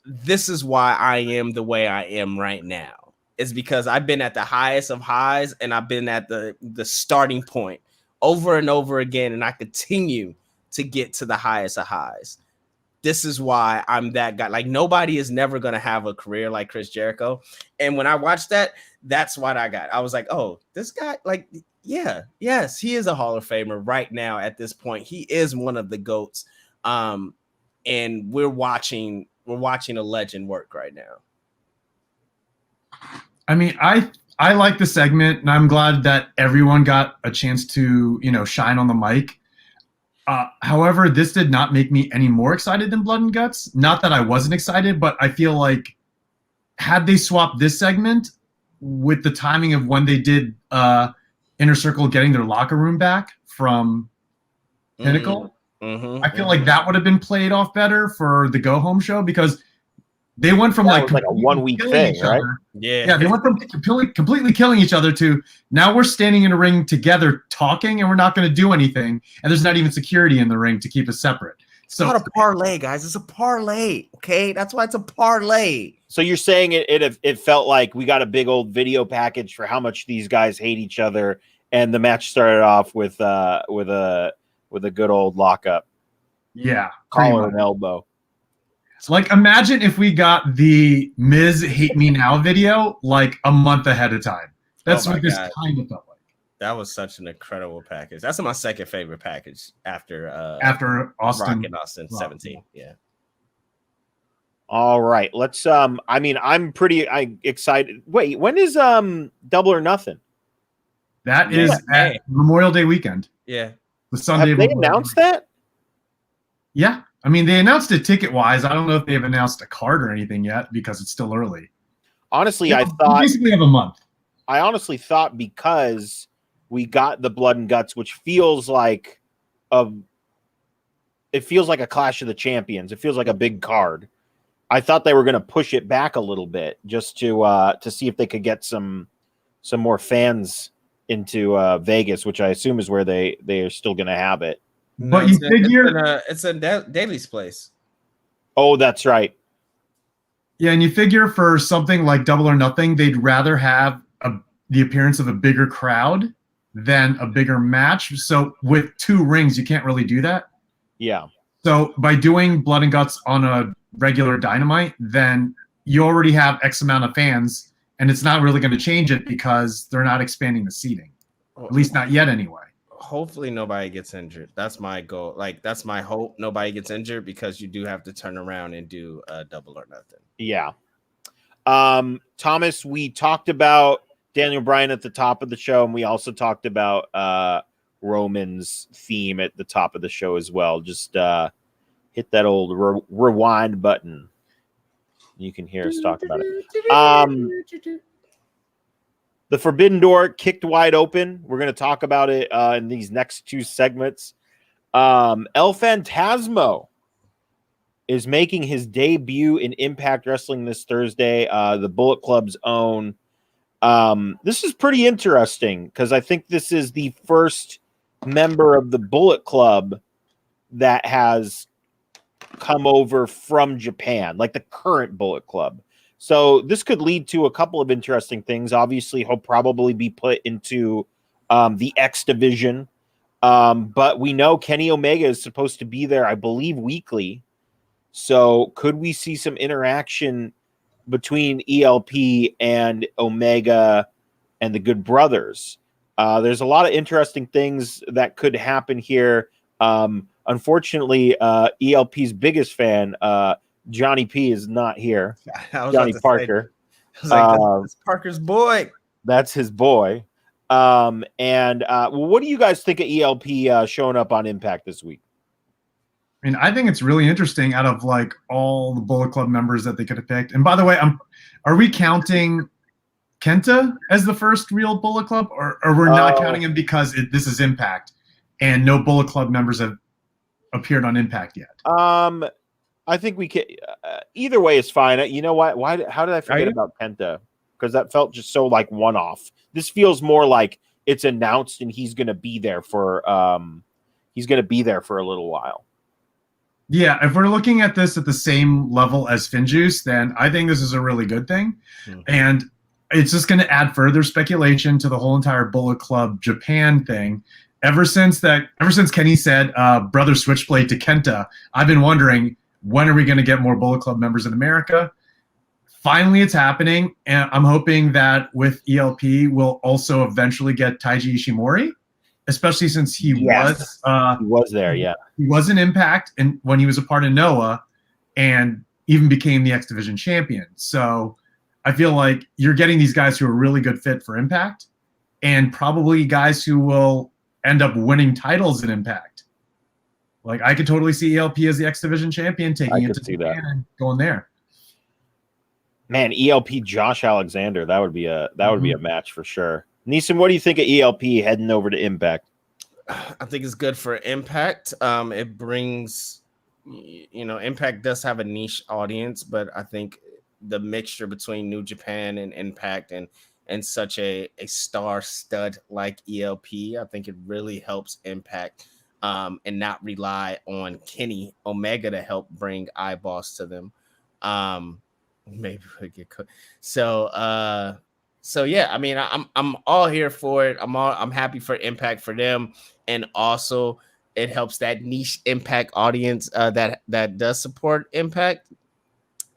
this is why I am the way I am right now. It's because I've been at the highest of highs and I've been at the starting point over and over again, and I continue to get to the highest of highs. This is why I'm that guy. Like, nobody is never going to have a career like Chris Jericho. And when I watched that, that's what I got. I was like, oh, this guy, like, yeah, yes, he is a Hall of Famer right now at this point. He is one of the GOATs. And we're watching a legend work right now. I mean, I like the segment, and I'm glad that everyone got a chance to, shine on the mic. However, this did not make me any more excited than Blood and Guts. Not that I wasn't excited, but I feel like had they swapped this segment with the timing of when they did Inner Circle getting their locker room back from Pinnacle, I feel like that would have been played off better for the go-home show, because They went from That was like a 1 week thing, right? Yeah, they went from completely killing each other to now we're standing in a ring together talking and we're not going to do anything. And there's not even security in the ring to keep us separate. So it's not a parlay, guys. It's a parlay. Okay, that's why it's a parlay. So you're saying it felt like we got a big old video package for how much these guys hate each other, and the match started off with a good old lockup. Yeah, collar and elbow. Like, imagine if we got the Miz Hate Me Now video like a month ahead of time. That's what this kind of felt like. That was such an incredible package. That's my second favorite package after Austin. Rock and Austin 17. Yeah. All right. Let's I mean, I'm pretty excited. Wait, when is Double or Nothing? That is at Memorial Day weekend. Yeah. The Sunday. Have they announced that? Yeah. I mean, they announced it ticket-wise. I don't know if they've announced a card or anything yet because it's still early. Honestly, I thought we basically have a month. I honestly thought because we got the Blood and Guts, which feels like it feels like a Clash of the Champions. It feels like a big card. I thought they were going to push it back a little bit just to see if they could get some more fans into Vegas, which I assume is where they are still going to have it. But you figure it's a Daly's place. Oh, that's right. Yeah, and you figure for something like Double or Nothing, they'd rather have the appearance of a bigger crowd than a bigger match. So with 2 rings, you can't really do that. Yeah. So by doing Blood and Guts on a regular Dynamite, then you already have X amount of fans, and it's not really going to change it because they're not expanding the seating. At least not yet anyway. Hopefully nobody gets injured. That's my goal. Like, that's my hope. Nobody gets injured because you do have to turn around and do a Double or Nothing. Yeah. Thomas, we talked about Daniel Bryan at the top of the show, and we also talked about Roman's theme at the top of the show as well. Just hit that old rewind button. You can hear us talk about it. The Forbidden Door kicked wide open. We're going to talk about it in these next 2 segments. El Phantasmo is making his debut in Impact Wrestling this Thursday, the Bullet Club's own. This is pretty interesting because I think this is the first member of the Bullet Club that has come over from Japan, like the current Bullet Club. So this could lead to a couple of interesting things. Obviously, he'll probably be put into the X division. But we know Kenny Omega is supposed to be there, I believe, weekly. So could we see some interaction between ELP and Omega and the Good Brothers? There's a lot of interesting things that could happen here. Unfortunately, ELP's biggest fan, Johnny P, is not here. Johnny Parker. That's Parker's boy. That's his boy. What do you guys think of ELP showing up on Impact this week? I mean, I think it's really interesting out of like all the Bullet Club members that they could have picked. And by the way, are we counting Kenta as the first real Bullet Club, or we're not counting him because this is Impact and no Bullet Club members have appeared on Impact yet? I think we can. Either way is fine. You know what? How did I forget about Kenta? Because that felt just so like one-off. This feels more like it's announced and he's going to be there for a little while. Yeah, if we're looking at this at the same level as Finjuice, then I think this is a really good thing. And it's just going to add further speculation to the whole entire Bullet Club Japan thing. Ever since Kenny said brother Switchblade to Kenta, I've been wondering, when are we going to get more Bullet Club members in America? Finally, it's happening, and I'm hoping that with ELP, we'll also eventually get Taiji Ishimori, especially since he was there, yeah. He was in Impact and when he was a part of Noah and even became the X Division champion. So I feel like you're getting these guys who are really good fit for Impact and probably guys who will end up winning titles in Impact. Like, I could totally see ELP as the X Division champion, taking it to Japan and going there. Man, ELP Josh Alexander, that would be a match for sure. Neeson, what do you think of ELP heading over to Impact? I think it's good for Impact. It brings you know, Impact does have a niche audience, but I think the mixture between New Japan and Impact and such a star stud like ELP, I think it really helps Impact and not rely on Kenny Omega to help bring eyeballs to them. Maybe we get cooked. So yeah, I mean, I'm all here for it. I'm happy for Impact for them, and also it helps that niche Impact audience that does support Impact.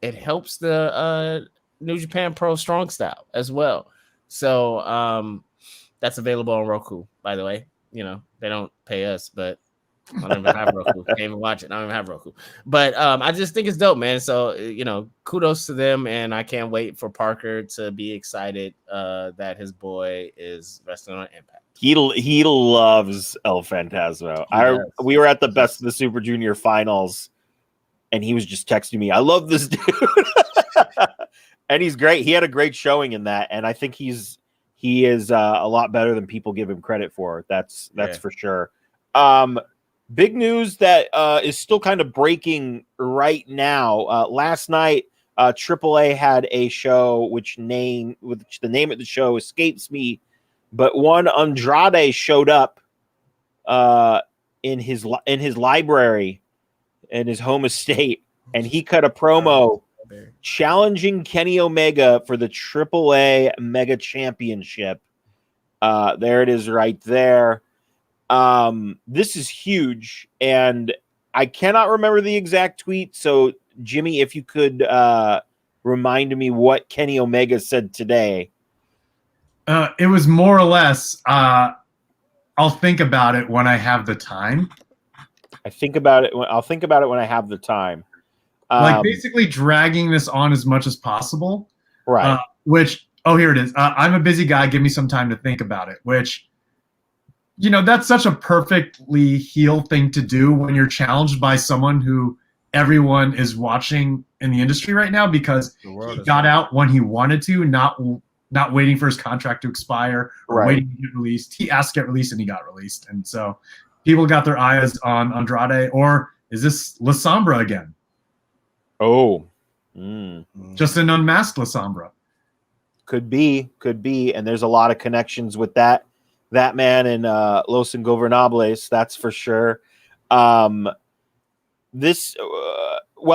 It helps the New Japan Pro Strong Style as well. So that's available on Roku, by the way. You know, they don't pay us, but I don't even have Roku. Can't even watch it. I don't even have Roku. But I just think it's dope, man. So, you know, kudos to them. And I can't wait for Parker to be excited that his boy is wrestling on Impact. He loves El Phantasmo. We were at the Best of the Super Junior finals, and he was just texting me, "I love this dude," and he's great. He had a great showing in that, and I think he is a lot better than people give him credit for. That's for sure. Big news that is still kind of breaking right now. Last night, AAA had a show which the name of the show escapes me, but one Andrade showed up in his library in his home estate, and he cut a promo challenging Kenny Omega for the AAA Mega Championship. There it is right there. This is huge, and I cannot remember the exact tweet. So, Jimmy, if you could remind me what Kenny Omega said today. It was more or less, I'll think about it when I have the time. I'll think about it when I have the time. Like basically dragging this on as much as possible. Right. Here it is. I'm a busy guy. Give me some time to think about it, which, you know, that's such a perfectly heel thing to do when you're challenged by someone who everyone is watching in the industry right now, because he got out when he wanted to, not waiting for his contract to expire or waiting to get released. He asked to get released and he got released. And so people got their eyes on Andrade, or is this La Sombra again? Oh. Just an unmasked La Sombra. Could be. And there's a lot of connections with that man and Los Ingobernables, that's for sure.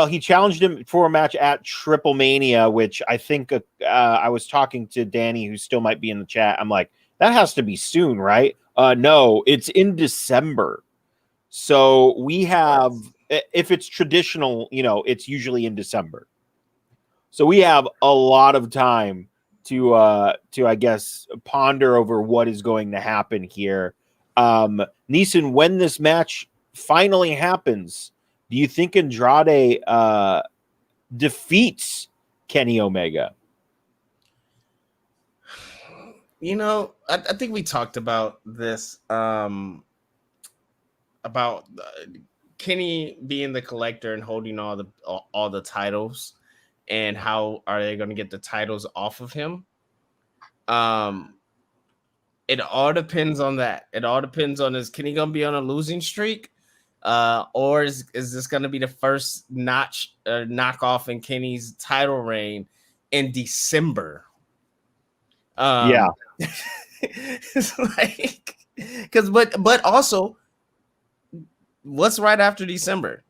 He challenged him for a match at Triple Mania, which I think I was talking to Danny, who still might be in the chat. I'm like, that has to be soon, right? No, it's in December. So we have, if it's traditional, you know, it's usually in December. So we have a lot of time to I guess ponder over what is going to happen here. Neeson, when this match finally happens, do you think Andrade defeats Kenny Omega? You know, I think we talked about this about Kenny being the collector and holding all the titles, and how are they going to get the titles off of him? It all depends on that. It all depends on, is Kenny going to be on a losing streak? Or is this going to be the first knockoff in Kenny's title reign in December? Yeah. It's like, but also, what's right after December?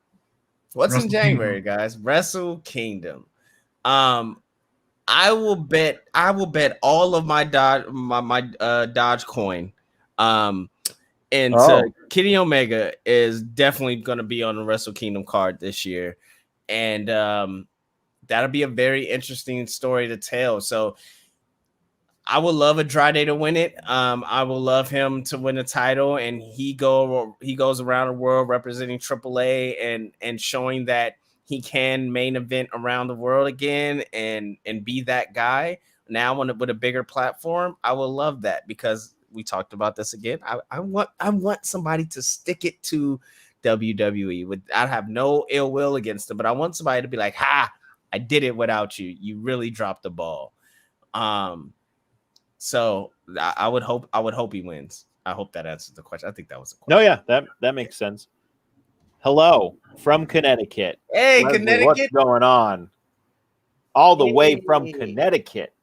What's in January, guys? Wrestle Kingdom. I will bet all of my Dodge coin into Kenny Omega is definitely going to be on the Wrestle Kingdom card this year, and that'll be a very interesting story to tell. So I would love Andrade to win it. I will love him to win the title, and he goes around the world representing AAA and showing that he can main event around the world again and be that guy now with a bigger platform. I will love that, because we talked about this again. I want somebody to stick it to WWE. I have no ill will against them, but I want somebody to be like, "Ha, I did it without you. You really dropped the ball." So I would hope he wins. I hope that answers the question. I think that was a question. No, yeah, that makes sense. Hello from Connecticut. Hey, Leslie, Connecticut. what's going on? All the way from Hey. Connecticut.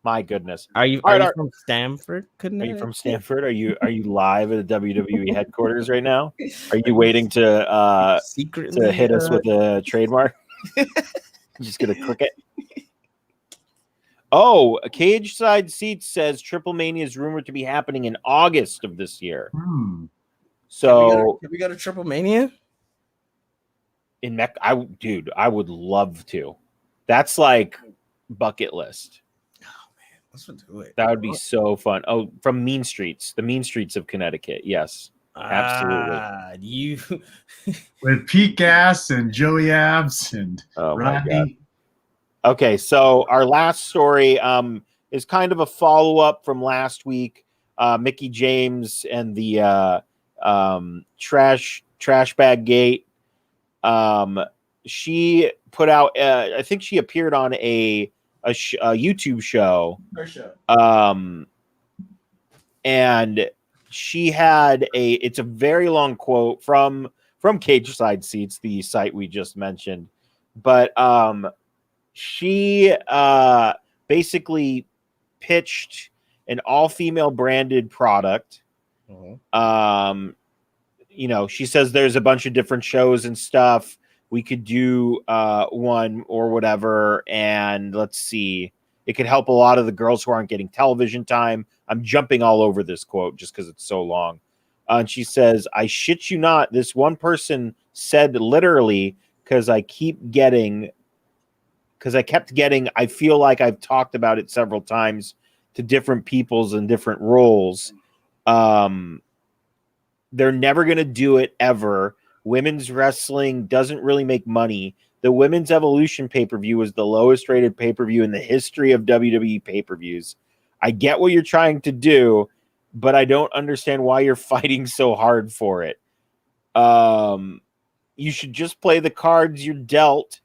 My goodness. Are you from Stamford, Are Connecticut? you from Stanford? Are you live at the WWE headquarters right now? Are you waiting to secretly hit us with a trademark? Just gonna click it. Oh, Cage Side Seats says Triple Mania is rumored to be happening in August of this year. So can we go to Triple Mania? In Mecca, I would love to. That's like bucket list. Oh man, let's do it. That would be so fun. Oh, from the mean streets of Connecticut. Yes, absolutely. You with Pete Gas and Joey Abs and Rodney. Okay, so our last story is kind of a follow-up from last week. Mickie James and the trash bag gate. She put out I think she appeared on a YouTube show. Her show. And she had it's a very long quote from Cage Side Seats, the site we just mentioned. But she basically pitched an all-female branded product. She says there's a bunch of different shows and stuff. We could do one or whatever. And let's see. It could help a lot of the girls who aren't getting television time. I'm jumping all over this quote just because it's so long. And she says, I shit you not. This one person said literally, because I kept getting, I feel like I've talked about it several times to different peoples and different roles. They're never going to do it ever. Women's wrestling doesn't really make money. The Women's Evolution pay-per-view was the lowest rated pay-per-view in the history of WWE pay-per-views. I get what you're trying to do, but I don't understand why you're fighting so hard for it. You should just play the cards you're dealt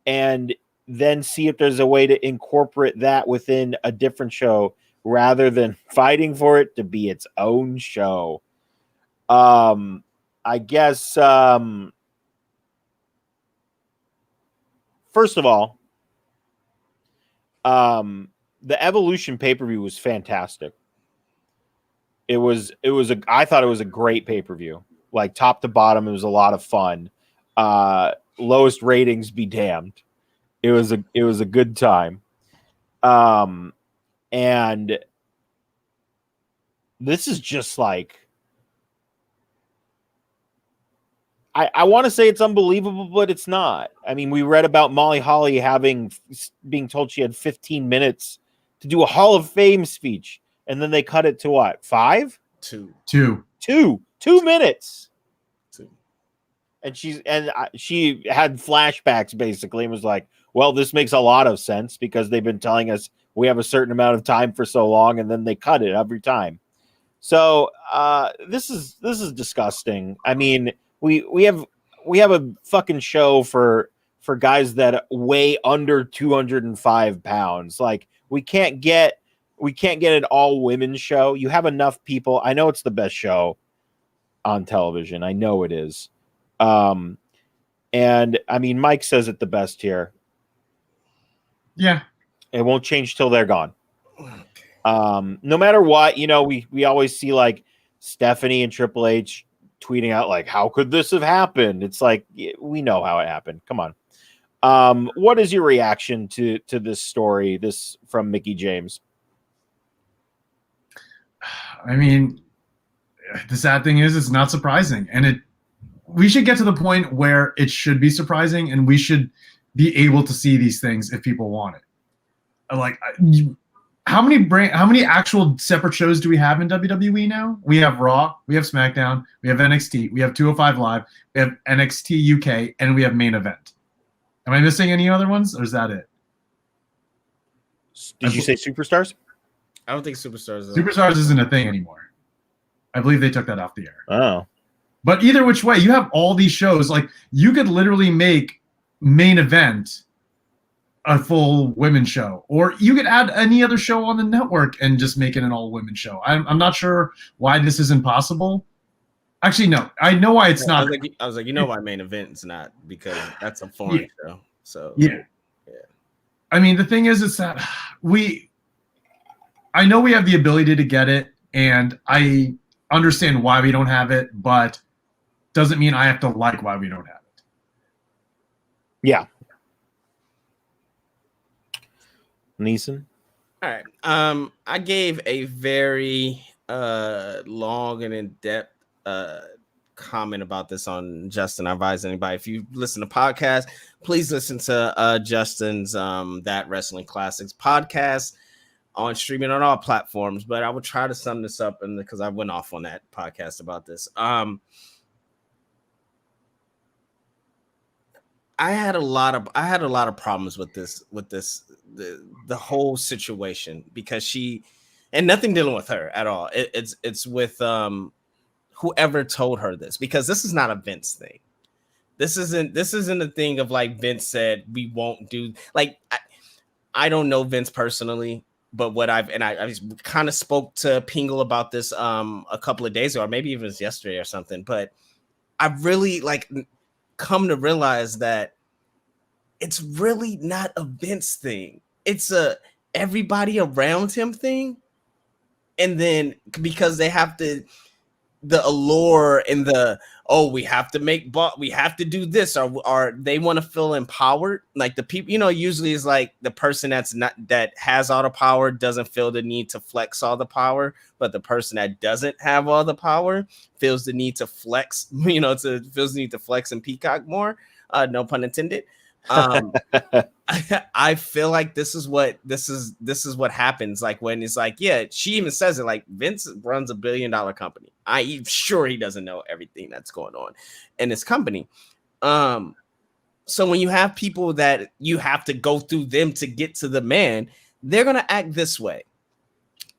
and then see if there's a way to incorporate that within a different show rather than fighting for it to be its own show. I guess, first of all, the Evolution pay-per-view was fantastic. I thought it was a great pay-per-view, like top to bottom. It was a lot of fun. Lowest ratings be damned. It was a good time. And this is just like, I want to say it's unbelievable, but it's not. I mean, we read about Molly Holly being told she had 15 minutes to do a Hall of Fame speech, and then they cut it to what? 5? 2 minutes. 2. And she had flashbacks basically and was like, well, this makes a lot of sense because they've been telling us we have a certain amount of time for so long, and then they cut it every time. So this is disgusting. I mean, we have a fucking show for guys that weigh under 205 pounds. Like we can't get an all women show. You have enough people. I know it's the best show on television. I know it is. And I mean, Mike says it the best here. Yeah. It won't change till they're gone. No matter what, we always see like Stephanie and Triple H tweeting out like, how could this have happened? It's like, we know how it happened. Come on. What is your reaction to this story, this from Mickie James? I mean, the sad thing is it's not surprising. And we should get to the point where it should be surprising and we should be able to see these things if people want it. Like, how many actual separate shows do we have in WWE now? We have Raw, we have SmackDown, we have NXT, we have 205 Live, we have NXT UK, and we have Main Event. Am I missing any other ones, or is that it? Did you say Superstars? I don't think Superstars. Superstars isn't a thing anymore. I believe they took that off the air. Oh. But either which way, you have all these shows. Like, you could literally make Main Event a full women's show, or you could add any other show on the network and just make it an all women's show. I'm not sure why this isn't possible, Actually, no. I know why it's not. I was like, you know why main event's not, because that's a foreign show. So yeah. I mean, the thing is that I know we have the ability to get it, and I understand why we don't have it, but doesn't mean I have to like why we don't have it. Yeah. Neeson? All right. I gave a very long and in-depth comment about this on Justin. I advise anybody, if you listen to podcasts, please listen to Justin's That Wrestling Classics podcast on streaming on all platforms. But I would try to sum this up, and because I went off on that podcast about this. I had a lot of problems with the whole situation, because she, and nothing dealing with her at all. It's with whoever told her this, because this is not a Vince thing. This isn't a thing of like Vince said we won't do. Like I don't know Vince personally, but I kind of spoke to Pingle about this a couple of days ago, or maybe even it was yesterday or something. But I really come to realize that it's really not a Vince thing. It's a everybody around him thing. And then because they have the allure and we have to do this, or they want to feel empowered. Like the people, usually is like the person that has all the power doesn't feel the need to flex all the power, but the person that doesn't have all the power feels the need to flex, feels the need to flex and peacock more. No pun intended. I feel like this is what happens. Like when it's like, yeah, she even says it, like Vince runs $1 billion company. I'm sure he doesn't know everything that's going on in his company. So when you have people that you have to go through them to get to the man, they're gonna act this way.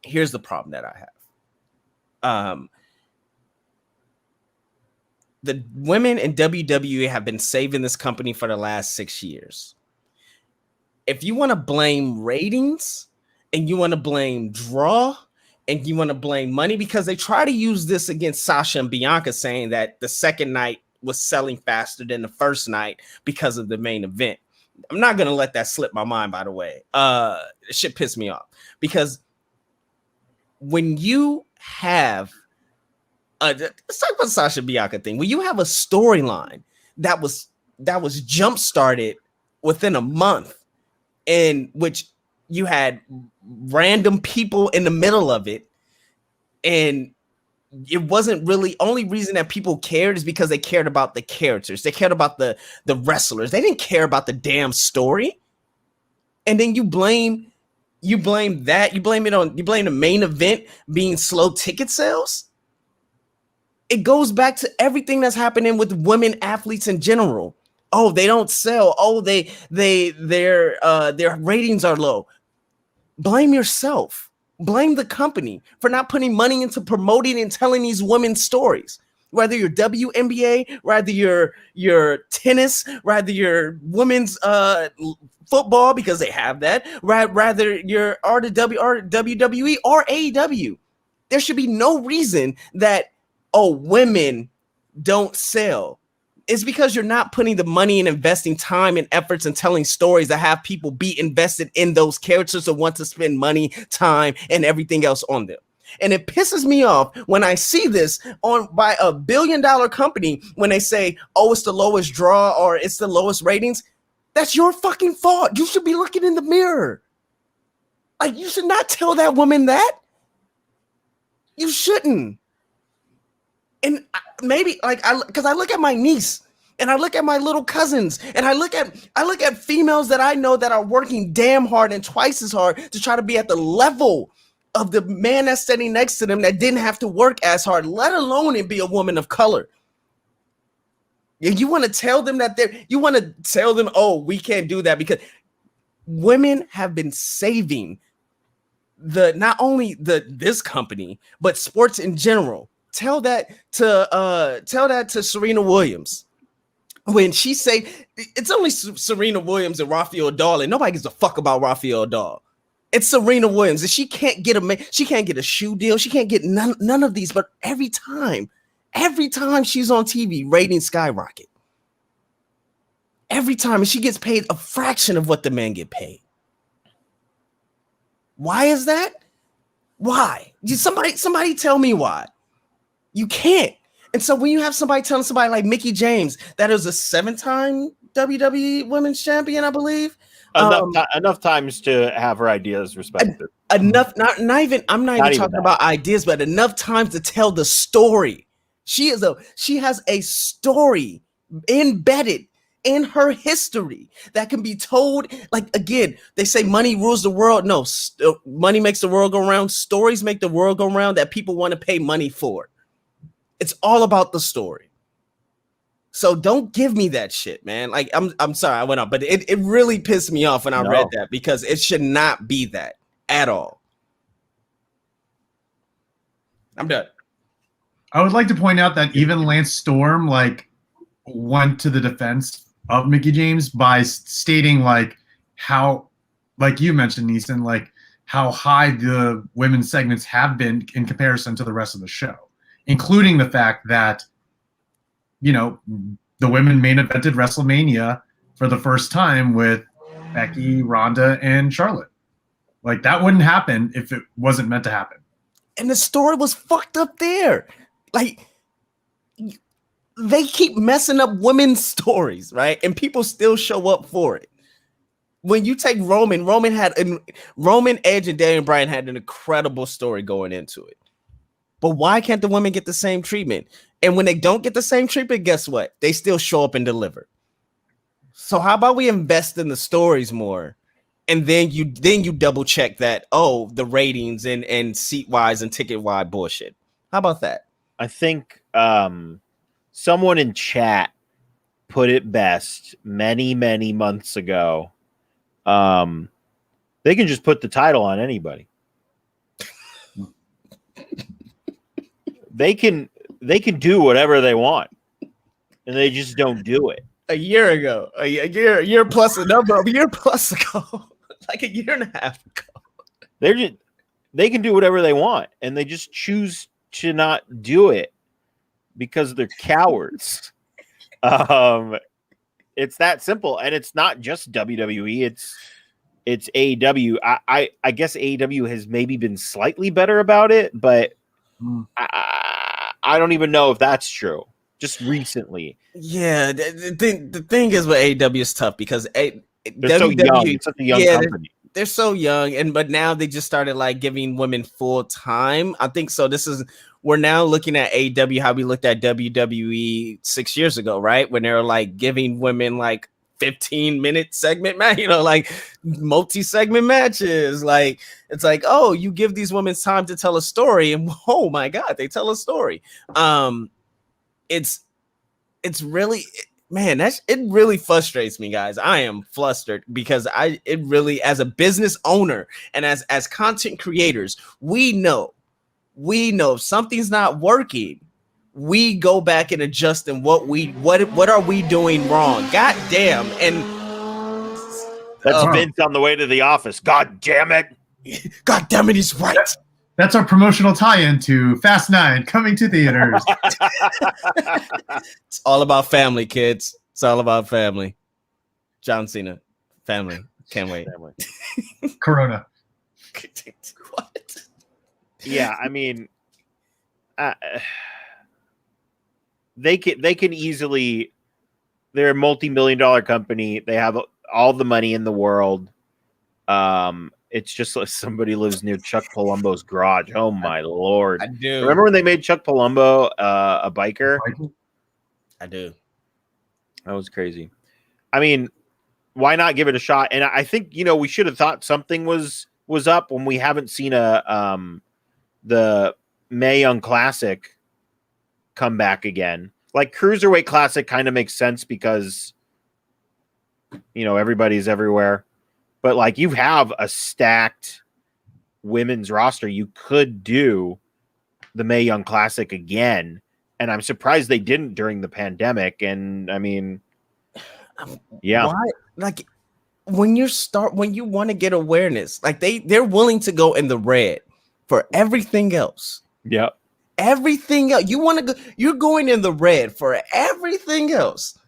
Here's the problem that I have. The women in WWE have been saving this company for the last 6 years. If you want to blame ratings and you want to blame draw and you want to blame money, because they try to use this against Sasha and Bianca, saying that the second night was selling faster than the first night because of the main event. I'm not going to let that slip my mind, by the way. It shit pissed me off, because when you have let's talk about the Sasha Bianca thing. When you have a storyline that was jump started within a month, in which you had random people in the middle of it, and it wasn't really, only reason that people cared is because they cared about the characters. They cared about the wrestlers. They didn't care about the damn story. And then you blame the main event being slow ticket sales. It goes back to everything that's happening with women athletes in general. Oh, they don't sell. Oh, their ratings are low. Blame yourself. Blame the company for not putting money into promoting and telling these women's stories. Whether you're WNBA, whether you're tennis, whether you're women's football, because they have that, rather you're WWE or AEW. There should be no reason that women don't sell. It's because you're not putting the money and investing time and efforts and telling stories that have people be invested in those characters and want to spend money, time, and everything else on them. And it pisses me off when I see this by a $1 billion company, when they say, oh, it's the lowest draw or it's the lowest ratings. That's your fucking fault. You should be looking in the mirror. Like, you should not tell that woman that. You shouldn't. And maybe because I look at my niece and I look at my little cousins and I look at females that I know that are working damn hard and twice as hard to try to be at the level of the man that's standing next to them that didn't have to work as hard, let alone and be a woman of color. And you want to tell them oh, we can't do that, because women have been saving not only this company, but sports in general. Tell that to Serena Williams. When she say it's only Serena Williams and Rafael Nadal, and nobody gives a fuck about Rafael Nadal. It's Serena Williams, and she can't get a shoe deal. She can't get none of these. But every time Every time she's on TV, ratings skyrocket. Every time, and she gets paid a fraction of what the men get paid. Why is that? Why? Somebody tell me why. You can't. And so when you have somebody telling somebody like Mickie James that is a 7-time WWE Women's Champion, I believe. Enough times to have her ideas respected. Enough, not even. I'm not even talking about ideas, but enough times to tell the story. She has a story embedded in her history that can be told. Like, again, they say money rules the world. No, money makes the world go round. Stories make the world go round that people want to pay money for. It's all about the story. So don't give me that shit, man. Like, I'm sorry I went up, but it really pissed me off when I read that, because it should not be that at all. I'm done. I would like to point out that even Lance Storm went to the defense of Mickie James by stating how, like you mentioned, Neeson, how high the women's segments have been in comparison to the rest of the show, including the fact that, the women main evented WrestleMania for the first time with Becky, Ronda, and Charlotte. That wouldn't happen if it wasn't meant to happen. And the story was fucked up there. They keep messing up women's stories, right? And people still show up for it. When you take Roman, Edge, and Daniel Bryan had an incredible story going into it. But why can't the women get the same treatment? And when they don't get the same treatment, guess what? They still show up and deliver. So how about we invest in the stories more? And then you double check that, the ratings and seat wise and ticket wise bullshit. How about that? I think someone in chat put it best many, many months ago. They can just put the title on anybody. They can do whatever they want, and they just don't do it. A year ago, a year plus a year plus ago, like a year and a half ago. They can do whatever they want, and they just choose to not do it because they're cowards. It's that simple, and it's not just WWE. It's AEW. I guess AEW has maybe been slightly better about it, but I don't even know if that's true. Just recently. Yeah, the thing is with AEW is tough because they're so young. It's such a young company. They're so young, but now they just started giving women full time. I think so. We're now looking at AEW how we looked at WWE 6 years ago, right? When they were giving women 15-minute segment match, multi-segment matches. It's you give these women time to tell a story, and oh my god, they tell a story. It's really, man, it really frustrates me, guys. I am flustered because it really, as a business owner and as content creators, we know if something's not working, we go back and adjust and what are we doing wrong? God damn. And that's Vince on the way to the office. God damn it. God damn it, he's right. That's our promotional tie-in to Fast 9 coming to theaters. It's all about family, kids. It's all about family. John Cena, family. Can't wait. Family. Corona. What? Yeah, I mean, they can easily. They're a multi-million-dollar company. They have all the money in the world. It's just like somebody lives near Chuck Palumbo's garage. Oh my lord! I do. Remember when they made Chuck Palumbo a biker? I do. That was crazy. I mean, why not give it a shot? And I think we should have thought something was up when we haven't seen the Mae Young Classic come back again. Cruiserweight Classic kind of makes sense because everybody's everywhere. But you have a stacked women's roster. You could do the Mae Young Classic again. And I'm surprised they didn't during the pandemic. And I mean, yeah. Why? When you want to get awareness, they're willing to go in the red for everything else. Yep. Everything else, you want to go, you're going in the red for everything else,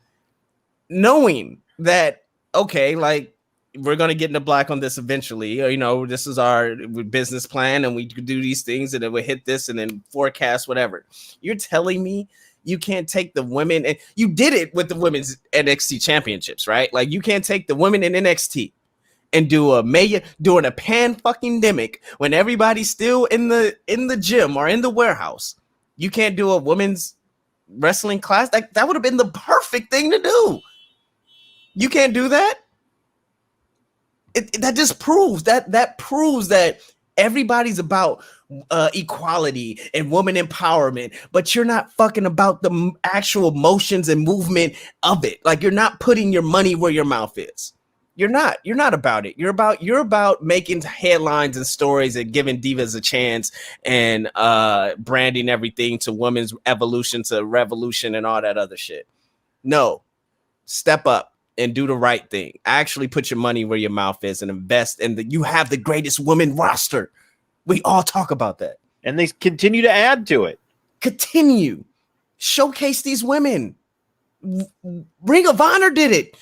knowing that, okay, like, we're going to get into black on this eventually. Or, you know, this is our business plan and we could do these things and then we hit this and then forecast whatever. You're telling me you can't take the women, and you did it with the women's NXT championships, right? Like, you can't take the women in NXT and doing a pan fucking demic when everybody's still in the gym or in the warehouse. You can't do a women's wrestling class. Like, that would have been the perfect thing to do. You can't do that. That just proves that proves that everybody's about equality and woman empowerment, but you're not fucking about the actual motions and movement of it. Like, you're not putting your money where your mouth is. You're not about it. You're about making headlines and stories and giving divas a chance and branding everything to women's evolution to revolution and all that other shit. No, step up and do the right thing. Actually put your money where your mouth is and invest in you have the greatest women roster. We all talk about that. And they continue to add to it. Continue. Showcase these women. Ring of Honor did it.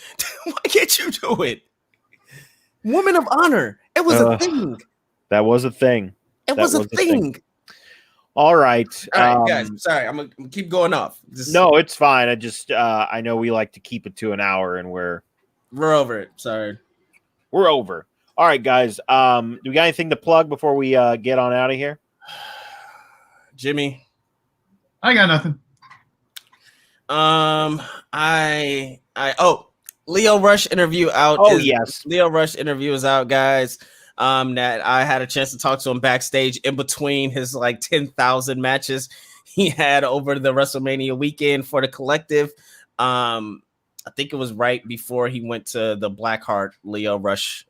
Why can't you do it? Women of Honor. It was a thing. That was a thing. It was a thing. All right. All right, guys. Sorry, I'm gonna keep going off. No, it's fine. I just I know we like to keep it to an hour, and we're over it. Sorry. We're over. All right, guys. Do we got anything to plug before we get on out of here? Jimmy? I got nothing. Lio Rush interview out. Yes. Lio Rush interview is out, guys. That I had a chance to talk to him backstage in between his like 10,000 matches he had over the WrestleMania weekend for the collective. I think it was right before he went to the Blackheart Lio Rush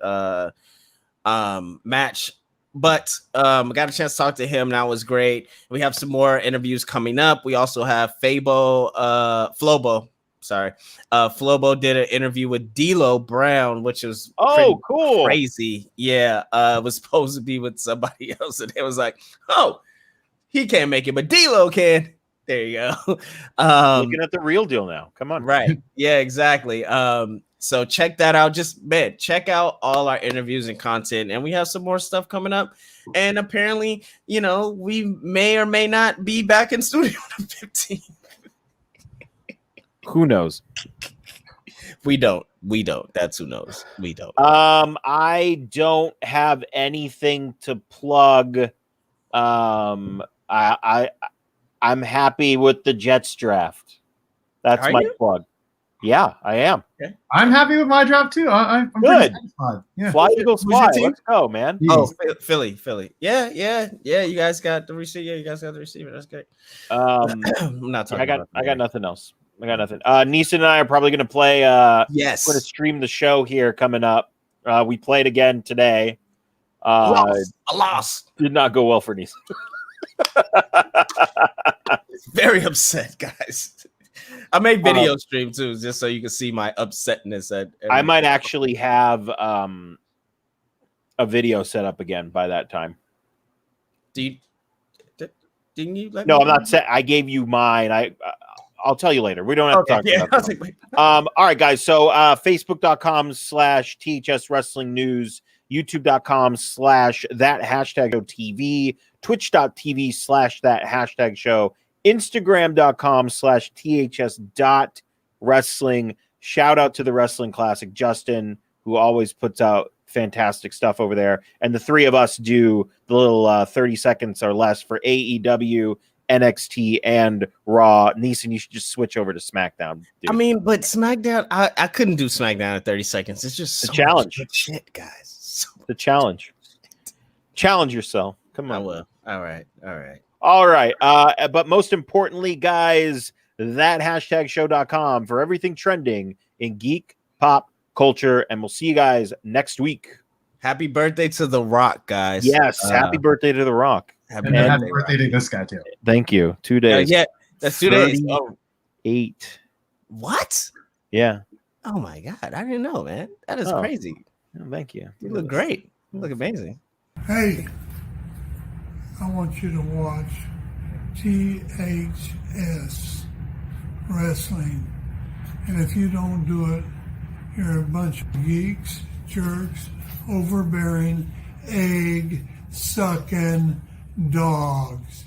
match. But I got a chance to talk to him. That was great. We have some more interviews coming up. We also have Flobo. Flobo did an interview with D'Lo Brown, which was cool, crazy. Yeah, was supposed to be with somebody else, and it was like, oh, he can't make it, but D'Lo can. There you go. Looking at the real deal now. Come on, right? Yeah, exactly. So check that out. Just check out all our interviews and content, and we have some more stuff coming up. And apparently, you know, we may or may not be back in studio on the 15th. Who knows? We don't. That's who knows. We don't. I don't have anything to plug. I'm happy with the Jets draft. That's my plug. Yeah, I am. Okay. I'm happy with my draft too. I'm good. Yeah. Fly Eagles fly. Let's go, man. Oh, Philly. Yeah. You guys got the receiver. Yeah, you guys got the receiver. That's great. I'm not talking. I got nothing else. I got nothing. Neeson and I are probably going to play. Yes. Going to stream the show here coming up. We played again today. A loss. Did not go well for Neeson. Very upset, guys. I made video stream too, just so you can see my upsetness. I might actually have a video set up again by that time. Didn't you? No, I'm not set. I gave you mine. I'll tell you later. We don't have to talk about that. All right, guys. So Facebook.com/THS Wrestling News, YouTube.com/that#show TV, Twitch.tv/that #show, Instagram.com/THS.wrestling. Shout out to the Wrestling Classic, Justin, who always puts out fantastic stuff over there. And the three of us do the little 30 seconds or less for AEW, NXT, and Raw. Neeson, you should just switch over to SmackDown. Dude. I mean, but SmackDown, I couldn't do SmackDown in 30 seconds. It's just a challenge. Shit, guys. The challenge. Challenge yourself. Come on. I will. All right. But most importantly, guys, that show.com for everything trending in geek, pop, culture, and we'll see you guys next week. Happy birthday to The Rock, guys. Happy birthday to The Rock. Happy birthday to this guy, too. Thank you. 2 days. Yeah, that's 2 days. 8. What? Yeah. Oh, my God. I didn't know, man. That is crazy. Oh, thank you. You look great. You look amazing. Hey, I want you to watch THS Wrestling. And if you don't do it, you're a bunch of geeks, jerks, overbearing, egg-sucking dogs.